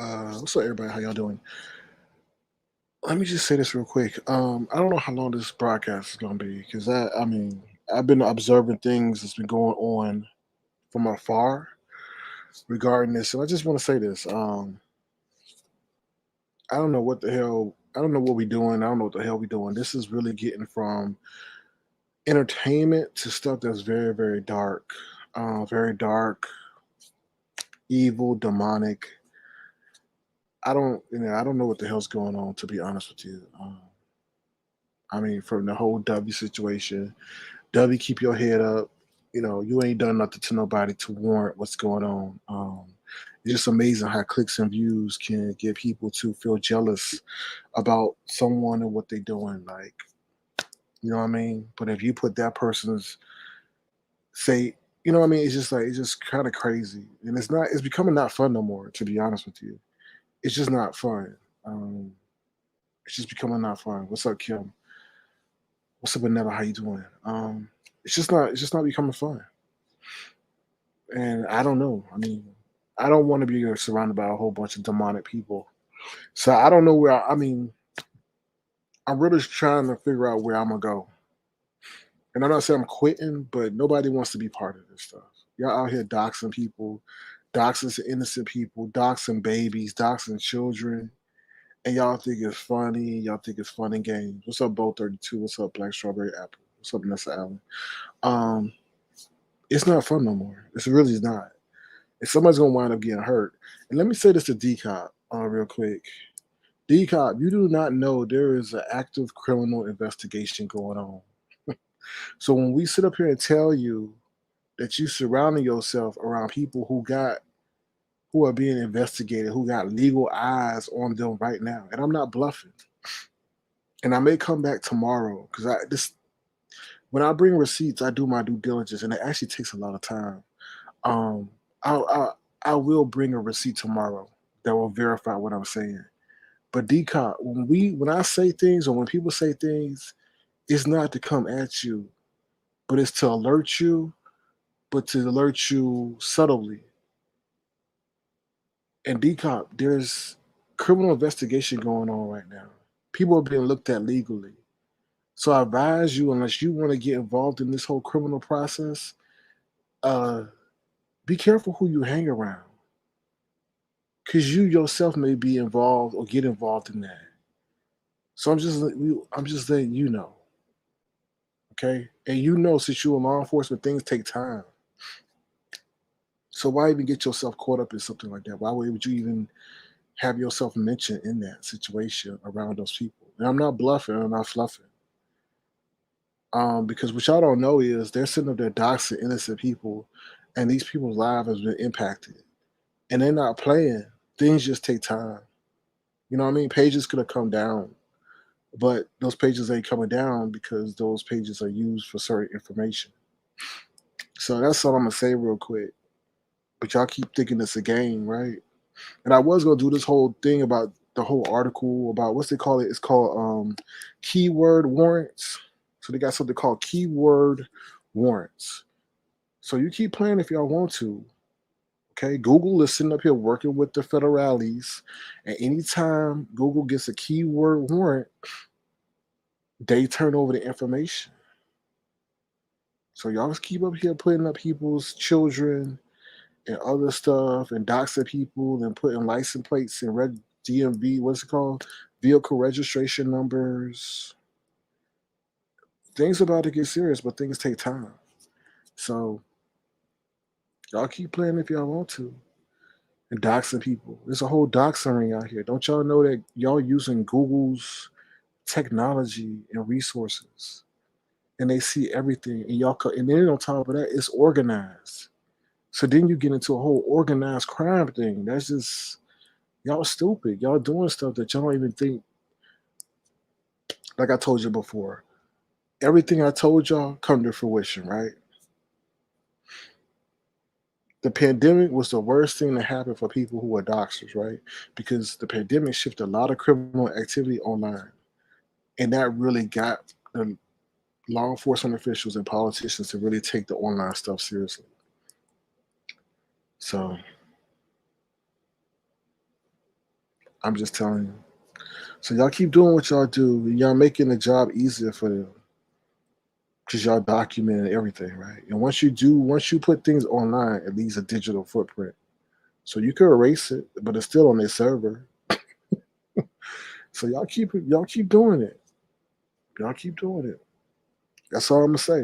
What's up, everybody? How y'all doing? Let me just say this real quick. I don't know how long this broadcast is gonna be because I've been observing things that's been going on from afar regarding this, and I just want to say this. I don't know what the hell. I don't know what we're doing. I don't know what the hell we're doing. This is really getting from entertainment to stuff that's very, very dark, evil, demonic. I don't know what the hell's going on. To be honest with you, from the whole W situation. W, keep your head up. You ain't done nothing to nobody to warrant what's going on. It's just amazing how clicks and views can get people to feel jealous about someone and what they're doing. Like, you know what I mean? But if you put that person's say, you know what I mean? It's just kind of crazy. And it's becoming not fun no more, to be honest with you. It's just not fun. Um, it's just becoming not fun. What's up, Kim? What's up, Vanilla? How you doing? It's just not becoming fun. And I don't know. I don't want to be surrounded by a whole bunch of demonic people. So I don't know where. I'm really trying to figure out where I'm gonna go. And I'm not saying I'm quitting, but nobody wants to be part of this stuff. Y'all out here doxing people, doxing innocent people, doxing babies, doxing children, and y'all think it's funny. Y'all think it's fun and games. What's up, Bo 32? What's up, Black Strawberry Apple? What's up, Nessa Allen? Um, it's not fun no more. It's really not. And somebody's gonna wind up getting hurt. And let me say this to D-Cop real quick. D-Cop, you do not know there is an active criminal investigation going on. So when we sit up here and tell you that you surrounding yourself around people who are being investigated, who got legal eyes on them right now, and I'm not bluffing. And I may come back tomorrow because I this when I bring receipts, I do my due diligence, and it actually takes a lot of time. Um, I will bring a receipt tomorrow that will verify what I'm saying. But decon, when I say things or when people say things, it's not to come at you, but it's to alert you, but to alert you subtly. And decon, there's criminal investigation going on right now. People are being looked at legally. So I advise you, unless you want to get involved in this whole criminal process, uh, be careful who you hang around, because you yourself may be involved or get involved in that. So I'm just letting you know, okay? And since you're in law enforcement, things take time. So why even get yourself caught up in something like that? Why would you even have yourself mentioned in that situation around those people? And I'm not bluffing, I'm not fluffing. Because what y'all don't know is they're sitting up there doxing innocent people, and these people's lives has been impacted, and they're not playing. Things just take time. You know what I mean? Pages could have come down, but those pages ain't coming down because those pages are used for certain information. So that's all I'm gonna say real quick. But y'all keep thinking it's a game, right? And I was gonna do this whole thing about the whole article about what's they call it? It's called keyword warrants. So they got something called keyword warrants. So you keep playing if y'all want to. Okay, Google is sitting up here working with the federales, and anytime Google gets a keyword warrant, they turn over the information. So y'all just keep up here putting up people's children and other stuff and doxing people and putting license plates and red DMV, what's it called? Vehicle registration numbers. Things about to get serious, but things take time. So y'all keep playing if y'all want to. And doxing people. There's a whole doxing ring out here. Don't y'all know that y'all using Google's technology and resources? And they see everything. And then on top of that, it's organized. So then you get into a whole organized crime thing. That's just y'all stupid. Y'all doing stuff that y'all don't even think. Like I told you before, everything I told y'all come to fruition, right? The pandemic was the worst thing that happened for people who are doxers, right? Because the pandemic shifted a lot of criminal activity online, and that really got the law enforcement officials and politicians to really take the online stuff seriously. So I'm just telling you. So y'all keep doing what y'all do. Y'all making the job easier for them because y'all documenting everything, right? And once you put things online, it leaves a digital footprint. So you could erase it, but it's still on their server. So y'all keep doing it. Y'all keep doing it. That's all I'm gonna say.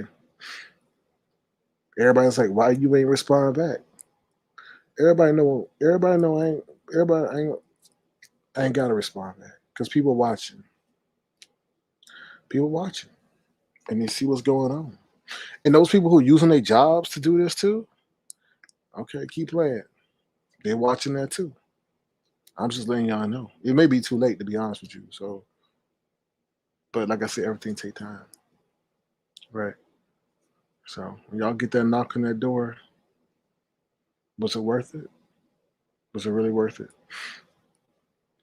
Everybody's like, why you ain't respond back? Everybody know I ain't gotta respond back. Because people watching, and they see what's going on. And those people who are using their jobs to do this too, okay, keep playing. They're watching that too. I'm just letting y'all know. It may be too late to be honest with you. So, but like I said, everything take time, right? So when y'all get that knock on that door, was it worth it? Was it really worth it?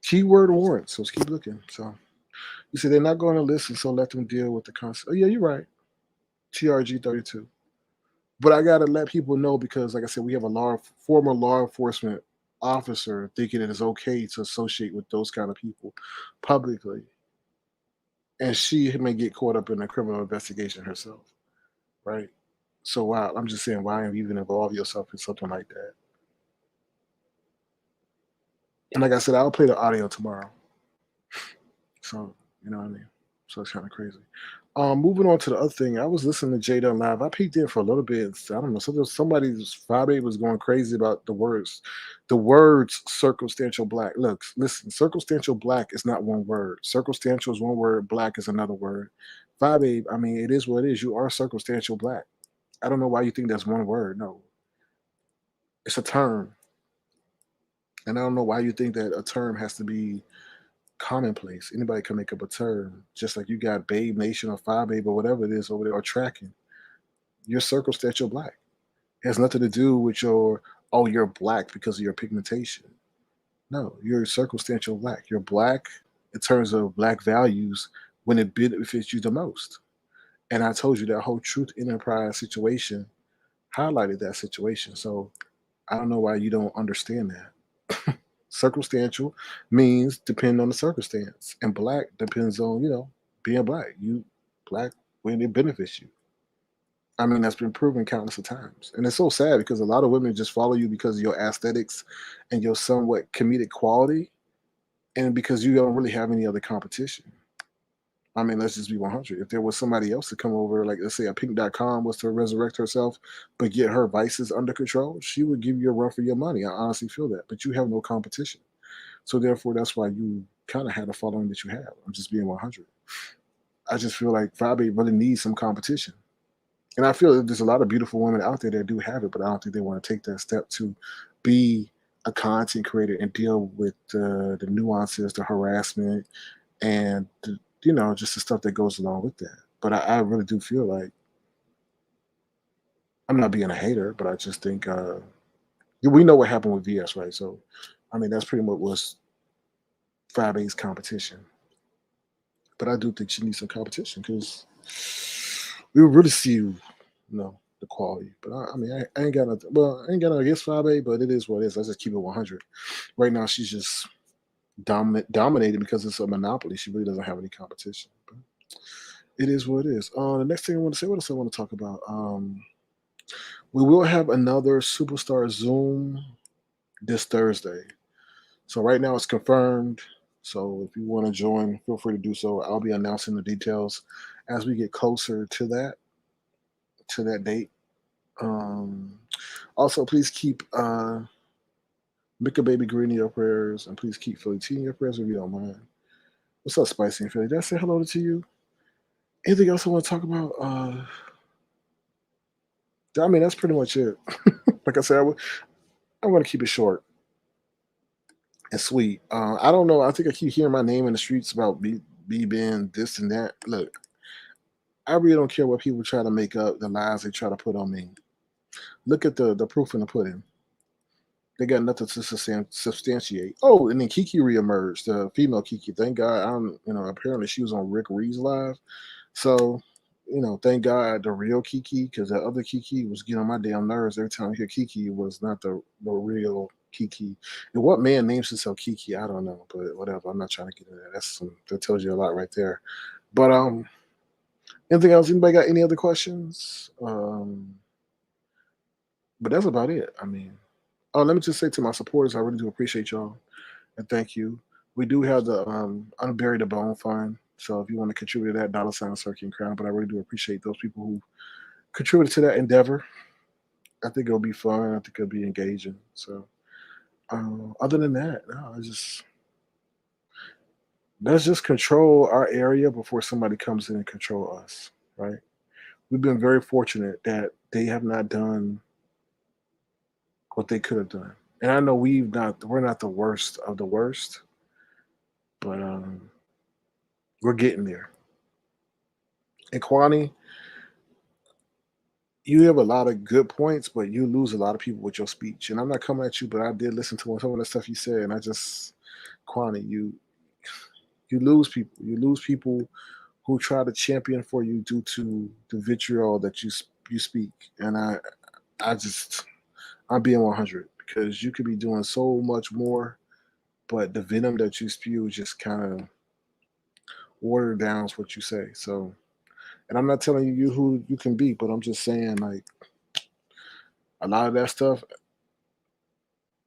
Keyword warrant. So let's keep looking. So you said they're not going to listen, so let them deal with the concept. Oh yeah, you're right. TRG 32. But I gotta let people know because, like I said, we have a former law enforcement officer thinking it is okay to associate with those kind of people publicly, and she may get caught up in a criminal investigation herself, right? So why? I'm just saying, why even involve yourself in something like that? And like I said, I'll play the audio tomorrow. So you know what I mean. So it's kind of crazy. Moving on to the other thing, I was listening to Jay Dunn live. I peeked in for a little bit. I don't know. Somebody's 5A was going crazy about the words circumstantial black. Look, listen, circumstantial black is not one word. Circumstantial is one word. Black is another word. 5A, I mean, it is what it is. You are circumstantial black. I don't know why you think that's one word. No, it's a term, and I don't know why you think that a term has to be commonplace. Anybody can make up a term, just like you got Babe Nation or Five Babe or whatever it is over there, or tracking. You're circumstantial black. It has nothing to do with you're black because of your pigmentation. No, you're circumstantial black. You're black in terms of black values when it benefits you the most. And I told you that whole Truth Enterprise situation highlighted that situation. So I don't know why you don't understand that. Circumstantial means depending on the circumstance, and black depends on being black. You black when it benefits you. I mean, that's been proven countless of times, and it's so sad because a lot of women just follow you because of your aesthetics and your somewhat comedic quality, and because you don't really have any other competition. I mean, let's just be 100. If there was somebody else to come over, like let's say a Pink.com was to resurrect herself, but get her vices under control, she would give you a run for your money. I honestly feel that, but you have no competition. So therefore, that's why you kind of had a following that you have. I'm just being 100. I just feel like Fabi really needs some competition, and I feel that there's a lot of beautiful women out there that do have it, but I don't think they want to take that step to be a content creator and deal with the nuances, the harassment, and just the stuff that goes along with that. But I really do feel like I'm not being a hater, but I just think we know what happened with VS, right? So, I mean, that's pretty much was Fabi's competition. But I do think she needs some competition because we really see the quality. But I mean, I ain't got nothing. Well, I ain't got nothing against 5A, but it is what it is. I just keep it 100. Right now, she's just dominated because it's a monopoly. She really doesn't have any competition. But it is what it is. The next thing I want to say, what else I want to talk about? We will have another Superstar Zoom this Thursday. So right now it's confirmed. So if you want to join, feel free to do so. I'll be announcing the details as we get closer to that date. Um, Also, please keep Mika Baby Green in your prayers, and please keep Philly T in your prayers if you don't mind. What's up, Spicy and Philly? Did I say hello to you? Anything else I want to talk about? I mean, that's pretty much it. Like I said, I'm going to keep it short and sweet. I don't know. I think I keep hearing my name in the streets about me being this and that. Look, I really don't care what people try to make up, the lies they try to put on me. Look at the proof in the pudding. They got nothing to substantiate. Oh, and then Kiki reemerged, the female Kiki. Thank God. Apparently she was on Rick Reed's live. So, thank God the real Kiki, because the other Kiki was getting on my damn nerves every time I hear Kiki was not the real Kiki. And what man names himself Kiki? I don't know, but whatever. I'm not trying to get into that. That tells you a lot right there. But anything else? Anybody got any other questions? But that's about it. I mean, oh, let me just say to my supporters, I really do appreciate y'all and thank you. We do have the Unbury the Bone Fund. So if you want to contribute to that, $ Circle and Crown. But I really do appreciate those people who contributed to that endeavor. I think it'll be fun. I think it'll be engaging. So other than that, no, I just let's just control our area before somebody comes in and control us. Right? We've been very fortunate that they have not done what they could have done. And I know we're not the worst of the worst, but we're getting there. And Kwani, you have a lot of good points, but you lose a lot of people with your speech. And I'm not coming at you, but I did listen to some of the stuff you said, and Kwani, you lose people. You lose people who try to champion for you due to the vitriol that you speak. And I'm being 100 because you could be doing so much more, but the venom that you spew just kind of water downs what you say. So, and I'm not telling you who you can be, but I'm just saying like a lot of that stuff,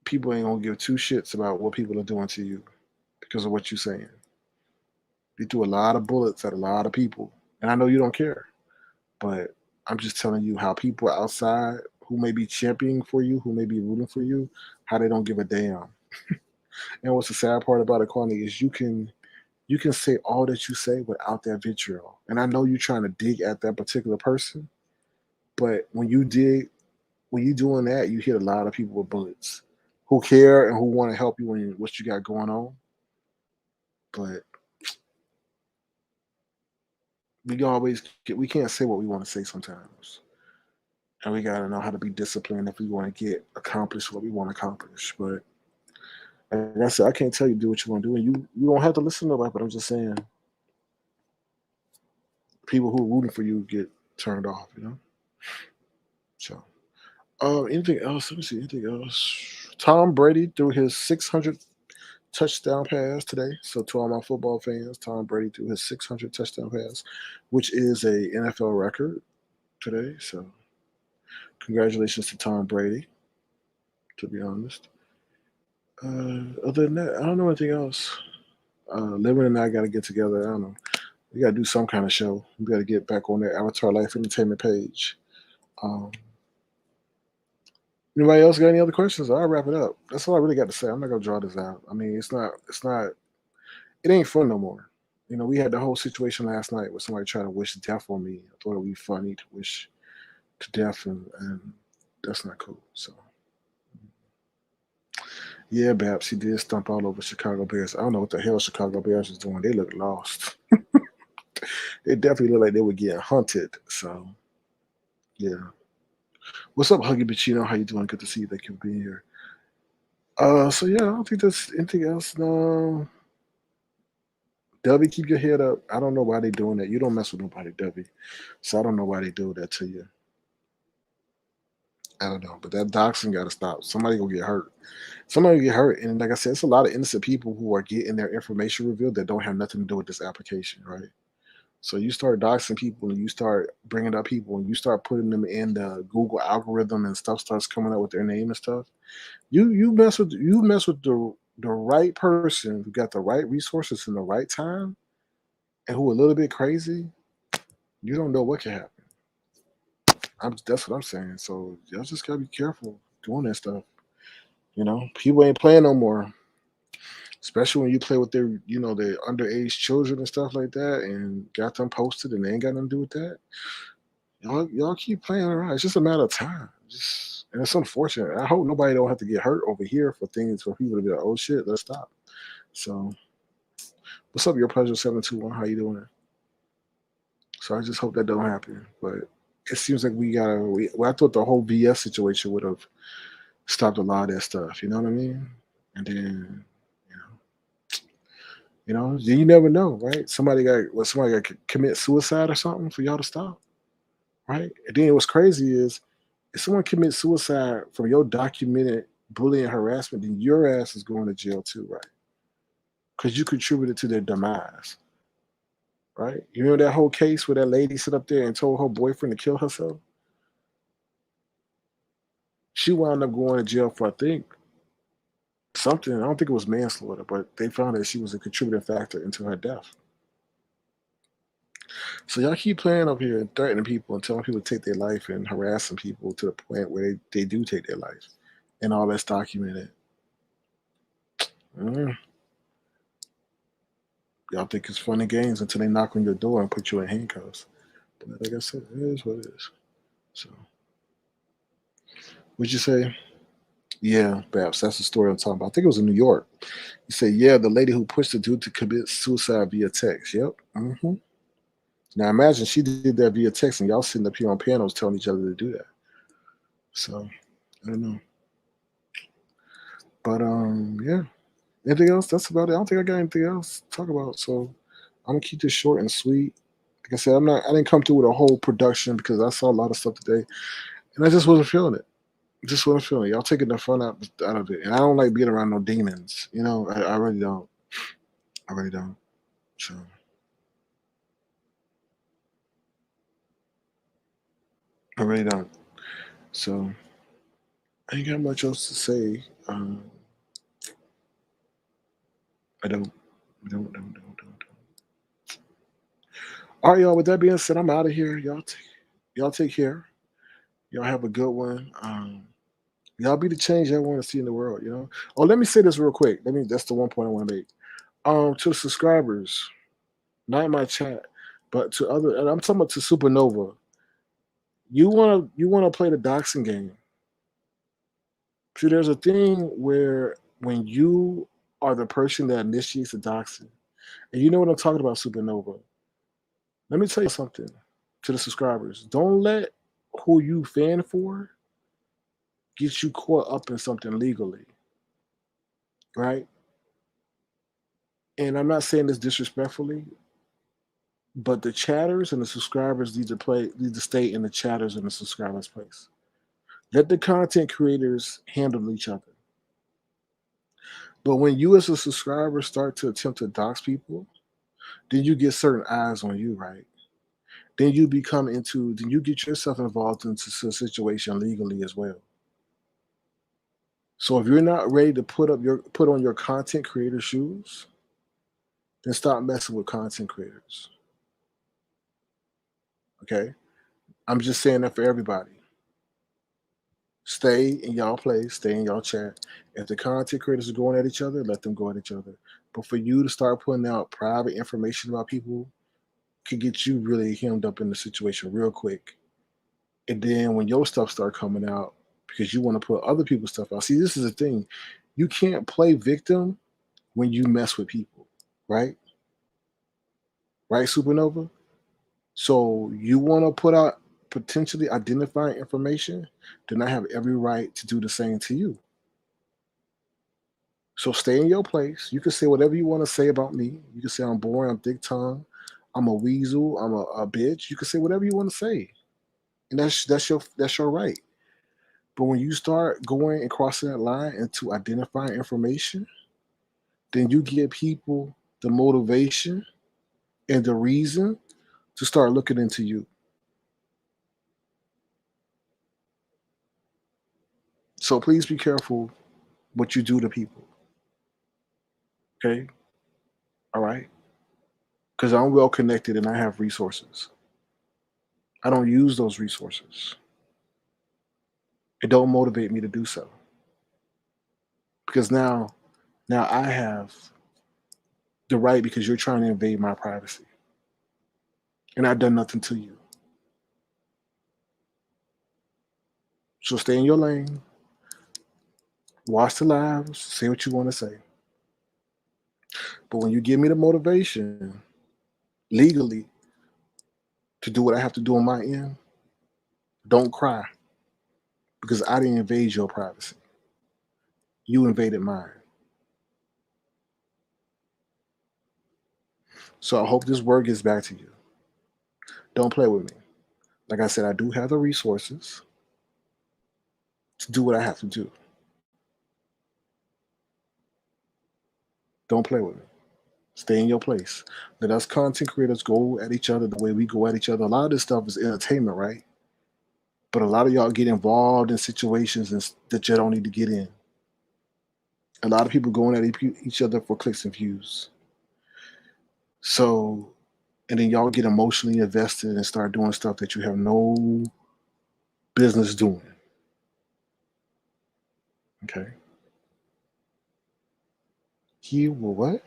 people ain't gonna give two shits about what people are doing to you because of what you're saying. You threw a lot of bullets at a lot of people, and I know you don't care, but I'm just telling you how people outside who may be championing for you, who may be rooting for you, how they don't give a damn. And what's the sad part about it, Kwani, is you can say all that you say without that vitriol. And I know you're trying to dig at that particular person, but when you doing that, you hit a lot of people with bullets who care and who want to help you in what you got going on. But we can't say what we want to say sometimes, and we gotta know how to be disciplined if we want to get accomplished what we want to accomplish. But like I said, I can't tell you to do what you want to do, and you don't have to listen to nobody. But I'm just saying, people who are rooting for you get turned off. So, anything else? Let me see. Anything else? Tom Brady threw his 600 touchdown pass today. So to all my football fans, Tom Brady threw his 600 touchdown pass, which is a NFL record today. So congratulations to Tom Brady. To be honest, other than that, I don't know anything else. Lemon and I got to get together. I don't know. We got to do some kind of show. We got to get back on that Avatar Life Entertainment page. Um, Anybody else got any other questions? I'll wrap it up. That's all I really got to say. I'm not gonna draw this out. I mean, it ain't fun no more. We had the whole situation last night where somebody tried to wish death on me. I thought it would be funny to wish to death, and that's not cool. So, yeah, Babs, he did stump all over Chicago Bears. I don't know what the hell Chicago Bears is doing. They look lost. They definitely look like they were getting hunted. So, yeah. What's up, Huggy Bachino? How you doing? Good to see you. Thank you for being here. So yeah, I don't think there's anything else. No. Dubby, keep your head up. I don't know why they doing that. You don't mess with nobody, Dubby. So I don't know why they do that to you. I don't know. But that doxing got to stop. Somebody gonna get hurt. Somebody will get hurt. And like I said, it's a lot of innocent people who are getting their information revealed that don't have nothing to do with this application, right? So you start doxing people and you start bringing up people and you start putting them in the Google algorithm and stuff starts coming up with their name and stuff. You mess with the right person who got the right resources in the right time and who a little bit crazy, you don't know what can happen. That's what I'm saying. So y'all just gotta be careful doing that stuff. People ain't playing no more, especially when you play with their underage children and stuff like that, and got them posted, and they ain't got nothing to do with that. Y'all keep playing around. It's just a matter of time. And it's unfortunate. I hope nobody don't have to get hurt over here for people to be like, oh shit, let's stop. So, what's up, your pleasure 721? How you doing? So I just hope that don't happen. But it seems like I thought the whole BS situation would have stopped a lot of that stuff. You know what I mean? And then, you never know, right? Somebody got to commit suicide or something for y'all to stop, right? And then what's crazy is if someone commits suicide from your documented bullying and harassment, then your ass is going to jail too, right? Because you contributed to their demise, right? You remember that whole case where that lady sit up there and told her boyfriend to kill herself? She wound up going to jail for, I think, something. I don't think it was manslaughter, but they found that she was a contributing factor into her death. So y'all keep playing up here and threatening people and telling people to take their life and harassing people to the point where they do take their life. And all that's documented. Mm, y'all think it's fun and games until they knock on your door and put you in handcuffs. But like I said, it is what it is. So, what'd you say? Yeah, Babs, that's the story I'm talking about. I think it was in New York. You say, yeah, the lady who pushed the dude to commit suicide via text. Yep. Now imagine she did that via text and y'all sitting up here on panels telling each other to do that. So, I don't know. But yeah. Anything else? That's about it. I don't think I got anything else to talk about. So I'm gonna keep this short and sweet. Like I said, I didn't come through with a whole production because I saw a lot of stuff today and I just wasn't feeling it. Just wasn't feeling it. Y'all taking the fun out of it. And I don't like being around no demons. I really don't. I really don't. So I really don't. So I ain't got much else to say. I don't. Don't. All right, y'all. With that being said, I'm out of here. Y'all take care. Y'all have a good one. Y'all be the change I want to see in the world. Oh, let me say this real quick. That's the one point I want to make. To subscribers, not in my chat, but to other, and I'm talking about to Supernova. You wanna play the doxing game. See, there's a thing where when you are the person that initiates the doxing, and you know what I'm talking about, Supernova. Let me tell you something to the subscribers. Don't let who you fan for get you caught up in something legally, right? And I'm not saying this disrespectfully, but the chatters and the subscribers need to stay in the chatters and the subscribers place. Let the content creators handle each other. But when you as a subscriber start to attempt to dox people, then you get certain eyes on you, right? Then you get yourself involved into a situation legally as well. So if you're not ready to put on your content creator shoes, then stop messing with content creators. Okay? I'm just saying that for everybody. Stay in y'all place, stay in y'all chat. If the content creators are going at each other, let them go at each other. But for you to start putting out private information about people could get you really hemmed up in the situation real quick. And then when your stuff start coming out, because you want to put other people's stuff out. See, this is the thing. You can't play victim when you mess with people, right? Right, Supernova? So you want to put out potentially identifying information, then I have every right to do the same to you. So stay in your place. You can say whatever you want to say about me. You can say I'm boring, I'm thick tongue, I'm a weasel, I'm a bitch. You can say whatever you want to say. And that's your right. But when you start going and crossing that line into identifying information, then you give people the motivation and the reason to start looking into you. So please be careful what you do to people. Okay? All right? Because I'm well connected and I have resources. I don't use those resources. It don't motivate me to do so. Because now I have the right because you're trying to invade my privacy. And I've done nothing to you. So stay in your lane, watch the lives, say what you want to say. But when you give me the motivation legally to do what I have to do on my end, don't cry because I didn't invade your privacy. You invaded mine. So I hope this word gets back to you. Don't play with me. Like I said, I do have the resources to do what I have to do. Don't play with me. Stay in your place. Let us content creators go at each other the way we go at each other. A lot of this stuff is entertainment, right? But a lot of y'all get involved in situations that you don't need to get in. A lot of people going at each other for clicks and views. So, and then y'all get emotionally invested and start doing stuff that you have no business doing. Okay. He will what?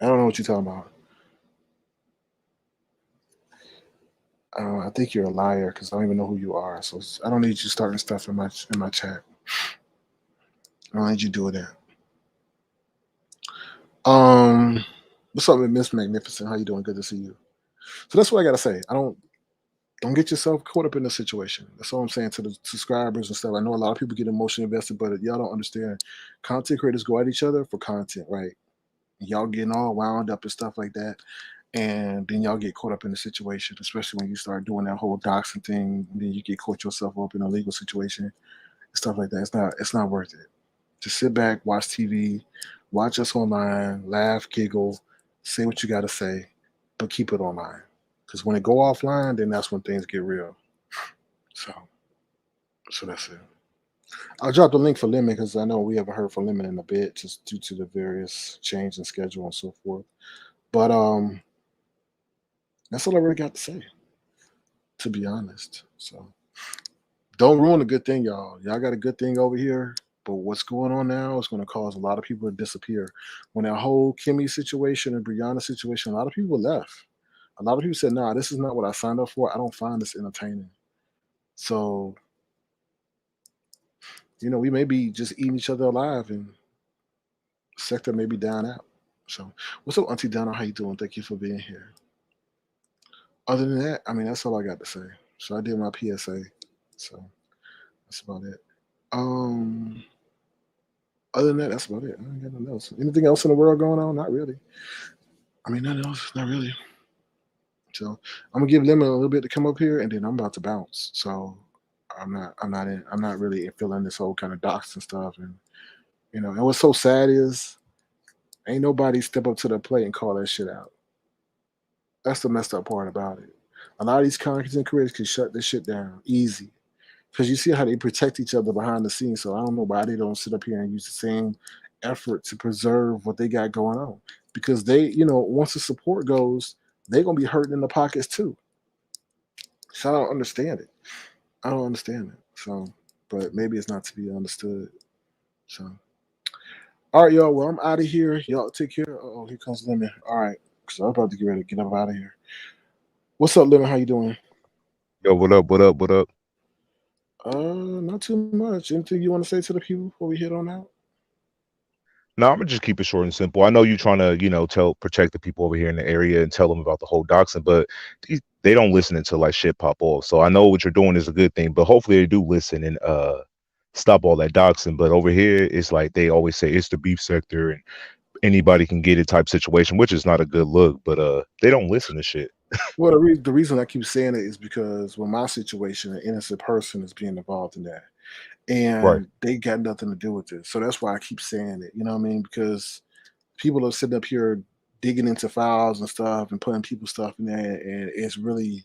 I don't know what you're talking about. I think you're a liar because I don't even know who you are. So I don't need you starting stuff in my chat. I don't need you doing that. What's up, Miss Magnificent? How you doing? Good to see you. So that's what I gotta say. Don't get yourself caught up in the situation. That's all I'm saying to the subscribers and stuff. I know a lot of people get emotionally invested, but y'all don't understand. Content creators go at each other for content, right? Y'all getting all wound up and stuff like that, and then y'all get caught up in the situation, especially when you start doing that whole doxing thing. And then you get caught yourself up in a legal situation and stuff like that. It's not worth it. Just sit back, watch TV, watch us online, laugh, giggle, say what you got to say, but keep it online. Because when it go offline, then that's when things get real. So, so that's it. I'll drop the link for Lemon because I know we haven't heard from Lemon in a bit, just due to the various change in schedule and so forth. But that's all I really got to say, to be honest. So don't ruin a good thing, y'all. Y'all got a good thing over here, but what's going on now is going to cause a lot of people to disappear. When that whole Kimmy situation and Brianna situation, a lot of people left. A lot of people said, "Nah, this is not what I signed up for. I don't find this entertaining." So we may be just eating each other alive, and sector may be down out. So, what's up, Auntie Donna? How you doing? Thank you for being here. Other than that, I mean, that's all I got to say. So I did my PSA. So that's about it. Um, Other than that, that's about it. I don't got nothing else. Anything else in the world going on? Not really. I mean, nothing else. Not really. So I'm gonna give Lemon a little bit to come up here, and then I'm about to bounce. So I'm not really feeling this whole kind of docs and stuff. And what's so sad is ain't nobody step up to the plate and call that shit out. That's the messed up part about it. A lot of these content creators can shut this shit down easy because you see how they protect each other behind the scenes. So I don't know why they don't sit up here and use the same effort to preserve what they got going on. Because once the support goes, they're gonna be hurting in the pockets too. So I don't understand it. I don't understand it. So, but maybe it's not to be understood. So, all right, y'all. Well, I'm out of here. Y'all take care. Oh, here comes Lemon. All right, so I'm about to get ready to get up out of here. What's up, Lemon? How you doing? Yo, what up? What up? What up? Not too much. Anything you want to say to the people before we head on out? No, I'm gonna just keep it short and simple. I know you trying to, tell protect the people over here in the area and tell them about the whole doxing, but they don't listen until like shit pop off. So I know what you're doing is a good thing, but hopefully they do listen and stop all that doxing. But over here, it's like they always say it's the beef sector and anybody can get it type situation, which is not a good look. But they don't listen to shit. Well, the reason I keep saying it is because with my situation, an innocent person is being involved in that, Right. and they got nothing to do with it. So that's why I keep saying it. You know what I mean? Because people are sitting up here digging into files and stuff and putting people's stuff in there, and it's really,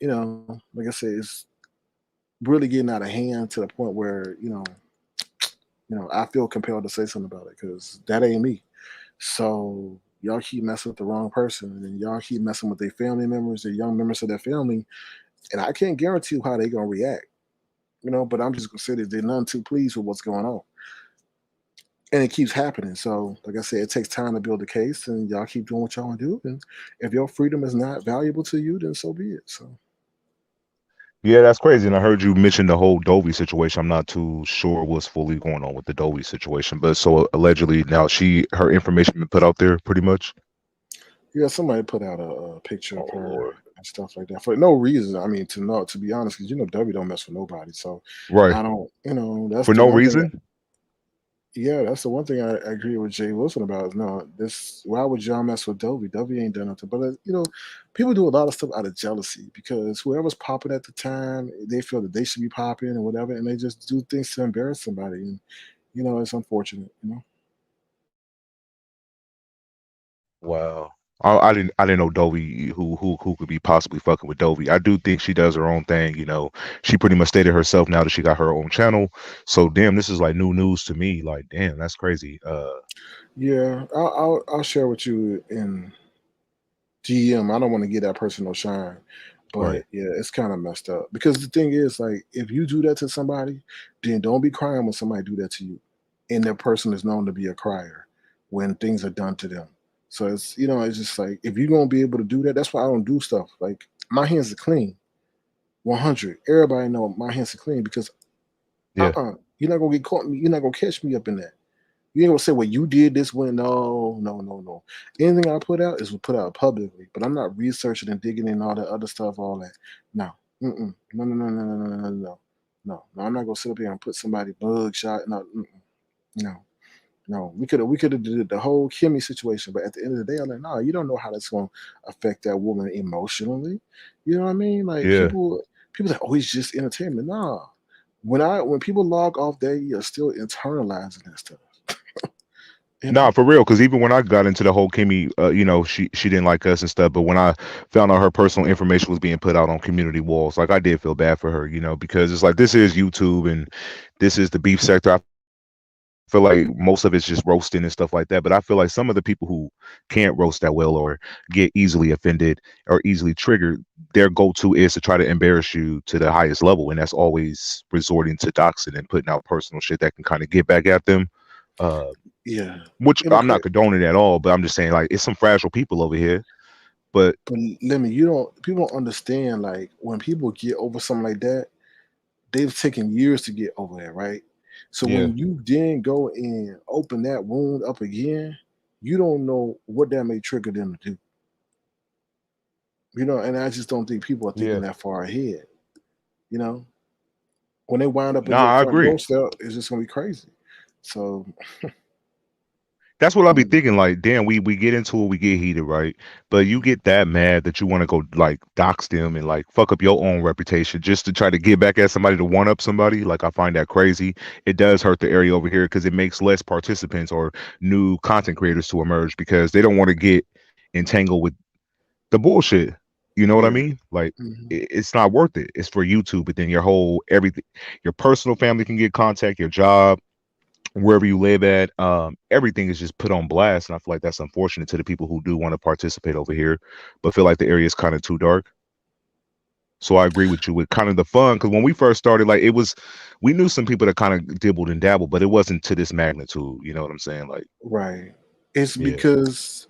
like I said, it's really getting out of hand to the point where I feel compelled to say something about it because that ain't me. So y'all keep messing with the wrong person, and then y'all keep messing with their family members, their young members of their family, and I can't guarantee how they gonna react. But I'm just gonna say that they're none too pleased with what's going on, and it keeps happening. So, like I said, it takes time to build a case, and y'all keep doing what y'all want to do. And if your freedom is not valuable to you, then so be it. So, Yeah, that's crazy. And I heard you mention the whole Dovey situation. I'm not too sure what's fully going on with the Dovey situation, but so allegedly now her information been put out there pretty much. yeah, somebody put out a picture of Oh her Lord. and stuff like that for no reason. I mean, to be honest, because W don't mess with nobody. So, Right. I don't. That's For the no one thing. reason? Yeah, that's the one thing I agree with Jay Wilson about. Is no, this. Why would y'all mess with Dovey? Dovey ain't done nothing. But people do a lot of stuff out of jealousy because whoever's popping at the time, they feel that they should be popping and whatever, and they just do things to embarrass somebody. And it's unfortunate. Wow. I didn't know Dovey who could be possibly fucking with Dovey. I do think she does her own thing, you know. She pretty much stated herself now that she got her own channel. So damn, this is like new news to me. Like, damn, that's crazy. Yeah, I'll share with you in GM. I don't want to get that person no shine, but Right. yeah, it's kind of messed up. Because the thing is, like, if you do that to somebody, then don't be crying when somebody do that to you, and that person is known to be a crier when things are done to them. So it's just like if you're gonna be able to do that, that's why I don't do stuff. Like my hands are clean, 100. Everybody know my hands are clean because Yeah. you're not gonna get caught. You're not gonna catch me up in that. You ain't gonna say, well, you did this when no, no, no, no. Anything I put out is put out publicly, but I'm not researching and digging in all that other stuff, all that. No. Mm-mm. No, no, no, no, no, no, no, no. No. No, I'm not gonna sit up here and put somebody bug shot. No, no, no. We could have did the whole Kimmy situation, but at the end of the day, I'm like, no, you don't know how that's gonna affect that woman emotionally. You know what I mean? Like Yeah. people say, oh, it's just entertainment. Nah. When people log off, they are still internalizing that stuff. You Nah, know? for real. Because even when I got into the whole Kimmy, you know, she didn't like us and stuff. But when I found out her personal information was being put out on community walls, like I did feel bad for her, you know, because it's like this is YouTube and this is the beef sector. I feel like most of it's just roasting and stuff like that. But I feel like some of the people who can't roast that well or get easily offended or easily triggered, their go-to is to try to embarrass you to the highest level, and that's always resorting to doxing and putting out personal shit that can kind of get back at them. Uh, Yeah. which And I'm not okay, condoning at all, but I'm just saying like it's some fragile people over here. But but let me, you don't people don't understand like when people get over something like that, they've taken years to get over it, right? So yeah, when you then go and open that wound up again, you don't know what that may trigger them to do. And I just don't think people are thinking yeah, that far ahead. You know, when they wind up in your nah, I front agree. doorstep, it's just gonna be crazy. So That's what I'll be mm, thinking. Like, damn, we get into it, we get heated, right? But you get that mad that you want to go like dox them and like fuck up your own reputation just to try to get back at somebody to one up somebody. Like, I find that crazy. It does hurt the area over here because it makes less participants or new content creators to emerge because they don't want to get entangled with the bullshit. You know what I yeah. mean? Like Mhm. it's not worth it. It's for YouTube, but then your whole everything, your personal family can get contact, your job, wherever you live at, everything is just put on blast, and I feel like that's unfortunate to the people who do want to participate over here, but feel like the area is kind of too dark. So I agree with you with kind of the fun because when we first started, like it was, we knew some people that kind of dibbled and dabbled, but it wasn't to this magnitude. You know what I'm saying? Like, Right. It's yeah, because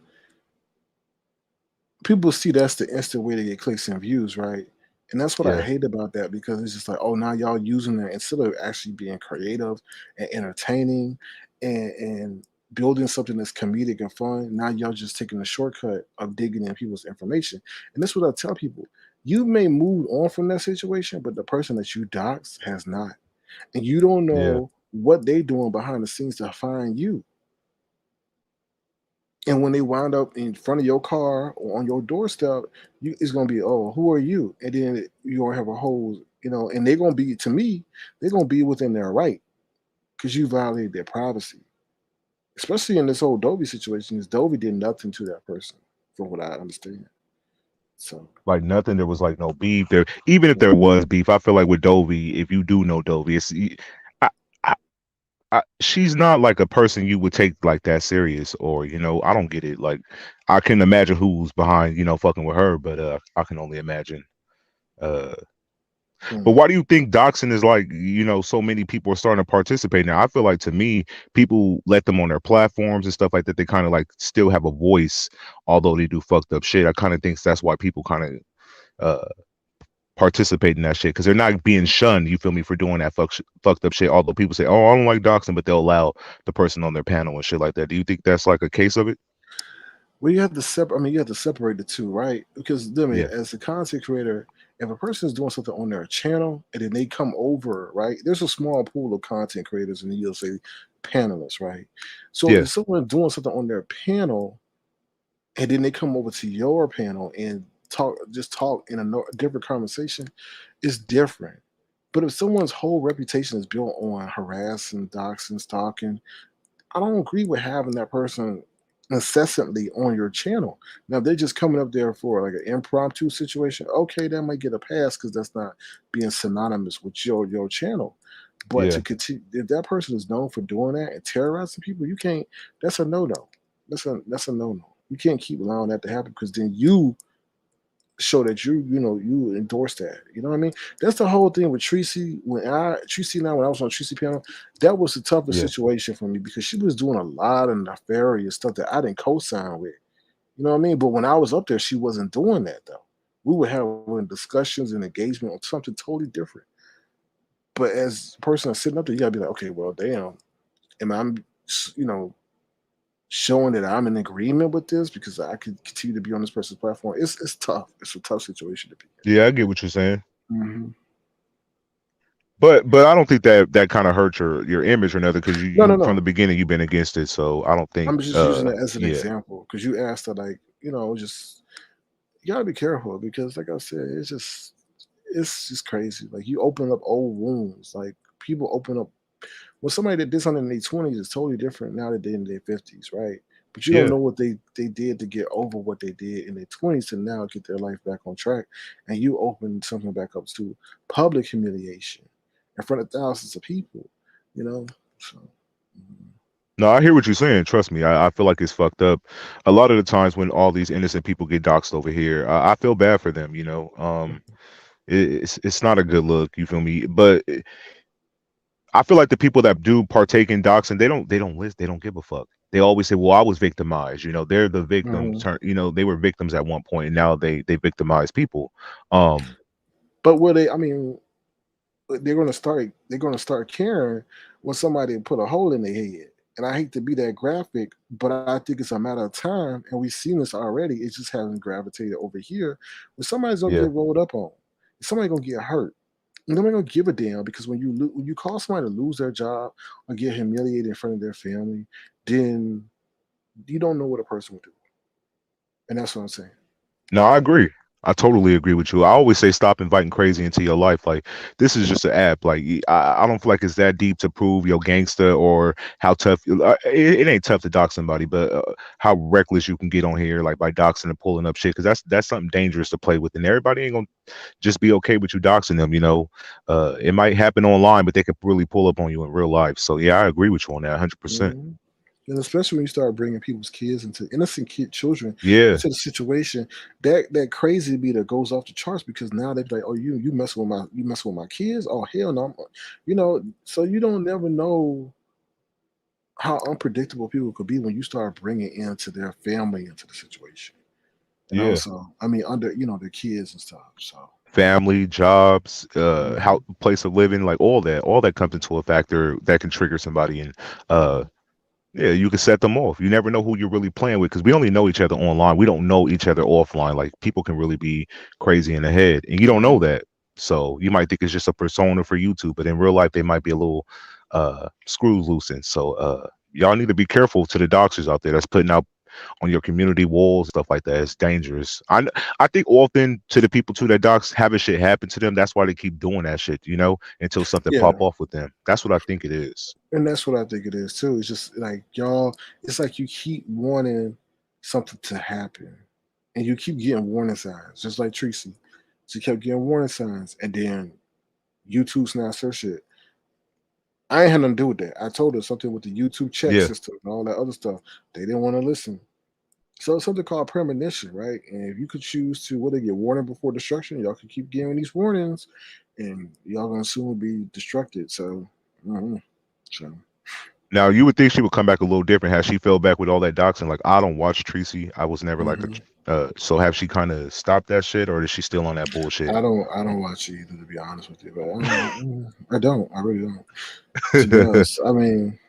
people see that's the instant way to get clicks and views, right? And that's what I yeah, hate about that because it's just like, oh, now y'all using it instead of actually being creative and entertaining and building something that's comedic and fun. Now y'all just taking the shortcut of digging in people's information. And that's what I tell people. You may move on from that situation, but the person that you dox has not. And you don't yeah. know what they doing behind the scenes to find you. And when they wind up in front of your car or on your doorstep, it's gonna be, oh, who are you? And then you're gonna have a whole, and they're gonna be, to me, they're gonna be within their right because you violated their privacy. Especially in this whole Dovey situation, is Dovey did nothing to that person, from what I understand. So Like nothing. There was like no beef there. Even if yeah, there was beef, I feel like with Dovey, if you do know Dovey, I, I, she's not like a person you would take like that serious, or I don't get it. Like I can imagine who's behind fucking with her, but I can only imagine. uh but mm, why do you think doxing is like, so many people are starting to participate now? I feel like to me, people let them on their platforms and stuff like that. They kind of like still have a voice, although they do fucked up shit. I kind of think that's why people kind of uh participate in that shit because they're not being shunned. You feel me, for doing that fucked up shit. Although people say, "Oh, I don't like doxing," but they'll allow the person on their panel and shit like that. Do you think that's like a case of it? well, you have to separate. I mean, you have to separate the two, right? Because I mean, Yeah, as a content creator, if a person is doing something on their channel and then they come over, right? There's a small pool of content creators, and you'll say panelists, right? So yeah, if someone doing something on their panel and then they come over to your panel and talk in a different conversation, it's different. But if someone's whole reputation is built on harassing, doxing, stalking, I don't agree with having that person incessantly on your channel. Now, if they're just coming up there for like an impromptu situation, okay, that might get a pass because that's not being synonymous with your channel. But Yeah. to continue, if that person is known for doing that and terrorizing people, you can't. That's a no no. That's a no no. You can't keep allowing that to happen because then you show that you endorse that. You know what I mean? That's the whole thing with Tracy. When I was on Tracy panel, that was the toughest Yeah. situation for me because she was doing a lot of nefarious stuff that I didn't co-sign with. You know what I mean? But when I was up there, she wasn't doing that though. We were having discussions and engagement on something totally different. But as a person that's sitting up there, you gotta be like, okay, well, damn, am I, you know, showing that I'm in agreement with this because I could continue to be on this person's platform. It's tough. It's a tough situation to be Yeah, I get what you're saying. in. Hmm. But I don't think that kind of hurts your image or nothing because No, no, you from the no. beginning you've been against it. So I don't think I'm just using it as an yeah. example because you asked her, like, just you gotta be careful because, like I said, it's just crazy. Like you open up old wounds. Like people open up when somebody that did something in their 20s is totally different now that they're in their 50s, right? But you don't Yeah. know what they did to get over what they did in their 20s to now get their life back on track. And you open something back up to public humiliation in front of thousands of people, you know? So mhm. No, I hear what you're saying. Trust me, I feel like it's fucked up. A lot of the times when all these innocent people get doxxed over here, I feel bad for them. It's not a good look. You feel me? But I feel like the people that do partake in doxing, they don't list, they don't give a fuck. They always say, "Well, I was victimized." They're the victims. Mhm. They were victims at one point, and now they victimize people. Um, But will they? I mean, they're gonna start caring when somebody put a hole in their head. And I hate to be that graphic, but I think it's a matter of time, and we've seen this already. It just hasn't gravitated over here. When somebody's gonna yeah. get rolled up on, somebody gonna get hurt. And nobody gonna give a damn because when you cause somebody to lose their job or get humiliated in front of their family, then you don't know what a person would do. And that's what I'm saying. No, I agree. I totally agree with you. I always say stop inviting crazy into your life. Like this is just an app. Like I don't feel like it's that deep to prove your gangster or how tough. It ain't tough to dox somebody, but how reckless you can get on here, like by doxing and pulling up shit, because that's something dangerous to play with, and everybody ain't gonna just be okay with you doxing them. It might happen online, but they could really pull up on you in real life. So yeah, I agree with you on that, 100%. Mhm. And especially when you start bringing people's kids into innocent children Yeah, into the situation, that crazy meter goes off the charts because now they're like, oh, you messing with my kids? Oh hell no, So you don't never know how unpredictable people could be when you start bringing into their family into the situation. yeah. So I mean, under their kids and stuff. So Family, jobs, how mhm. place of living, like all that comes into a factor that can trigger somebody, and uh, yeah, you can set them off. You never know who you're really playing with because we only know each other online. We don't know each other offline. Like people can really be crazy in the head, and you don't know that. So you might think it's just a persona for YouTube, but in real life they might be a little screws loosened. So y'all need to be careful to the doxers out there that's putting out on your community walls, stuff like that. It's dangerous. I think often to the people too that docs having shit happen to them. That's why they keep doing that shit, until something pop Yeah, off with them. That's what I think it is. and that's what I think it is too. It's just like y'all. It's like you keep wanting something to happen, and you keep getting warning signs, just like Tracy. She kept getting warning signs, and then YouTube snatched her shit. I ain't had nothing to do with that. I told her something with the YouTube check Yeah. system and all that other stuff. They didn't want to listen. So it's something called premonition, right? And if you could choose to what they get warning before destruction, y'all can keep giving these warnings, and y'all gonna soon be destructed. So, mhm. So Now you would think she would come back a little different had she fell back with all that doxing. Like I don't watch Tracy. I was never like a. mhm. So have she kind of stopped that shit, or is she still on that bullshit? I don't watch it either, to be honest with you, but I don't. I really don't. To be honest, I mean,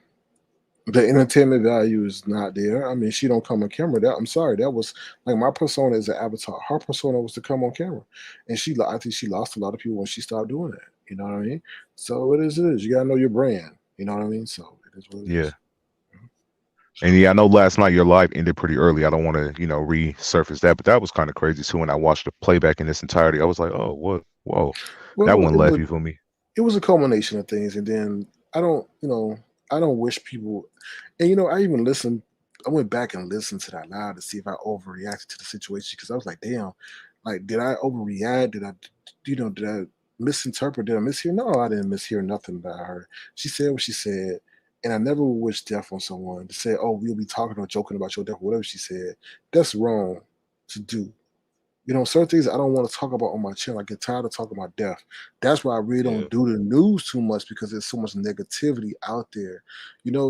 the entertainment value is not there. I mean, she don't come on camera. I'm sorry. That was like my persona is an avatar. Her persona was to come on camera, and I think she lost a lot of people when she stopped doing that. You know what I mean? So it is. It is. You gotta know your brand. You know what I mean? So it is what it Yeah. is. And So yeah, I know last night your live ended pretty early. I don't want to, resurface that, but that was kind of crazy too. When I watched the playback in its entirety, I was like, oh, what? Whoa, that well, one left. You feel me? it was a culmination of things, and then I don't, I don't wish people, and I even listened. I went back and listened to that loud to see if I overreacted to the situation because I was like, damn, like did I overreact? Did I misinterpret? Did I mishear? No, I didn't mishear nothing about her. She said what she said, and I never would wish death on someone to say, oh, we'll be talking or joking about your death, or whatever she said. That's wrong to do. Certain things I don't want to talk about on my channel. I get tired of talking about death. That's why I really Yeah. don't do the news too much because there's so much negativity out there.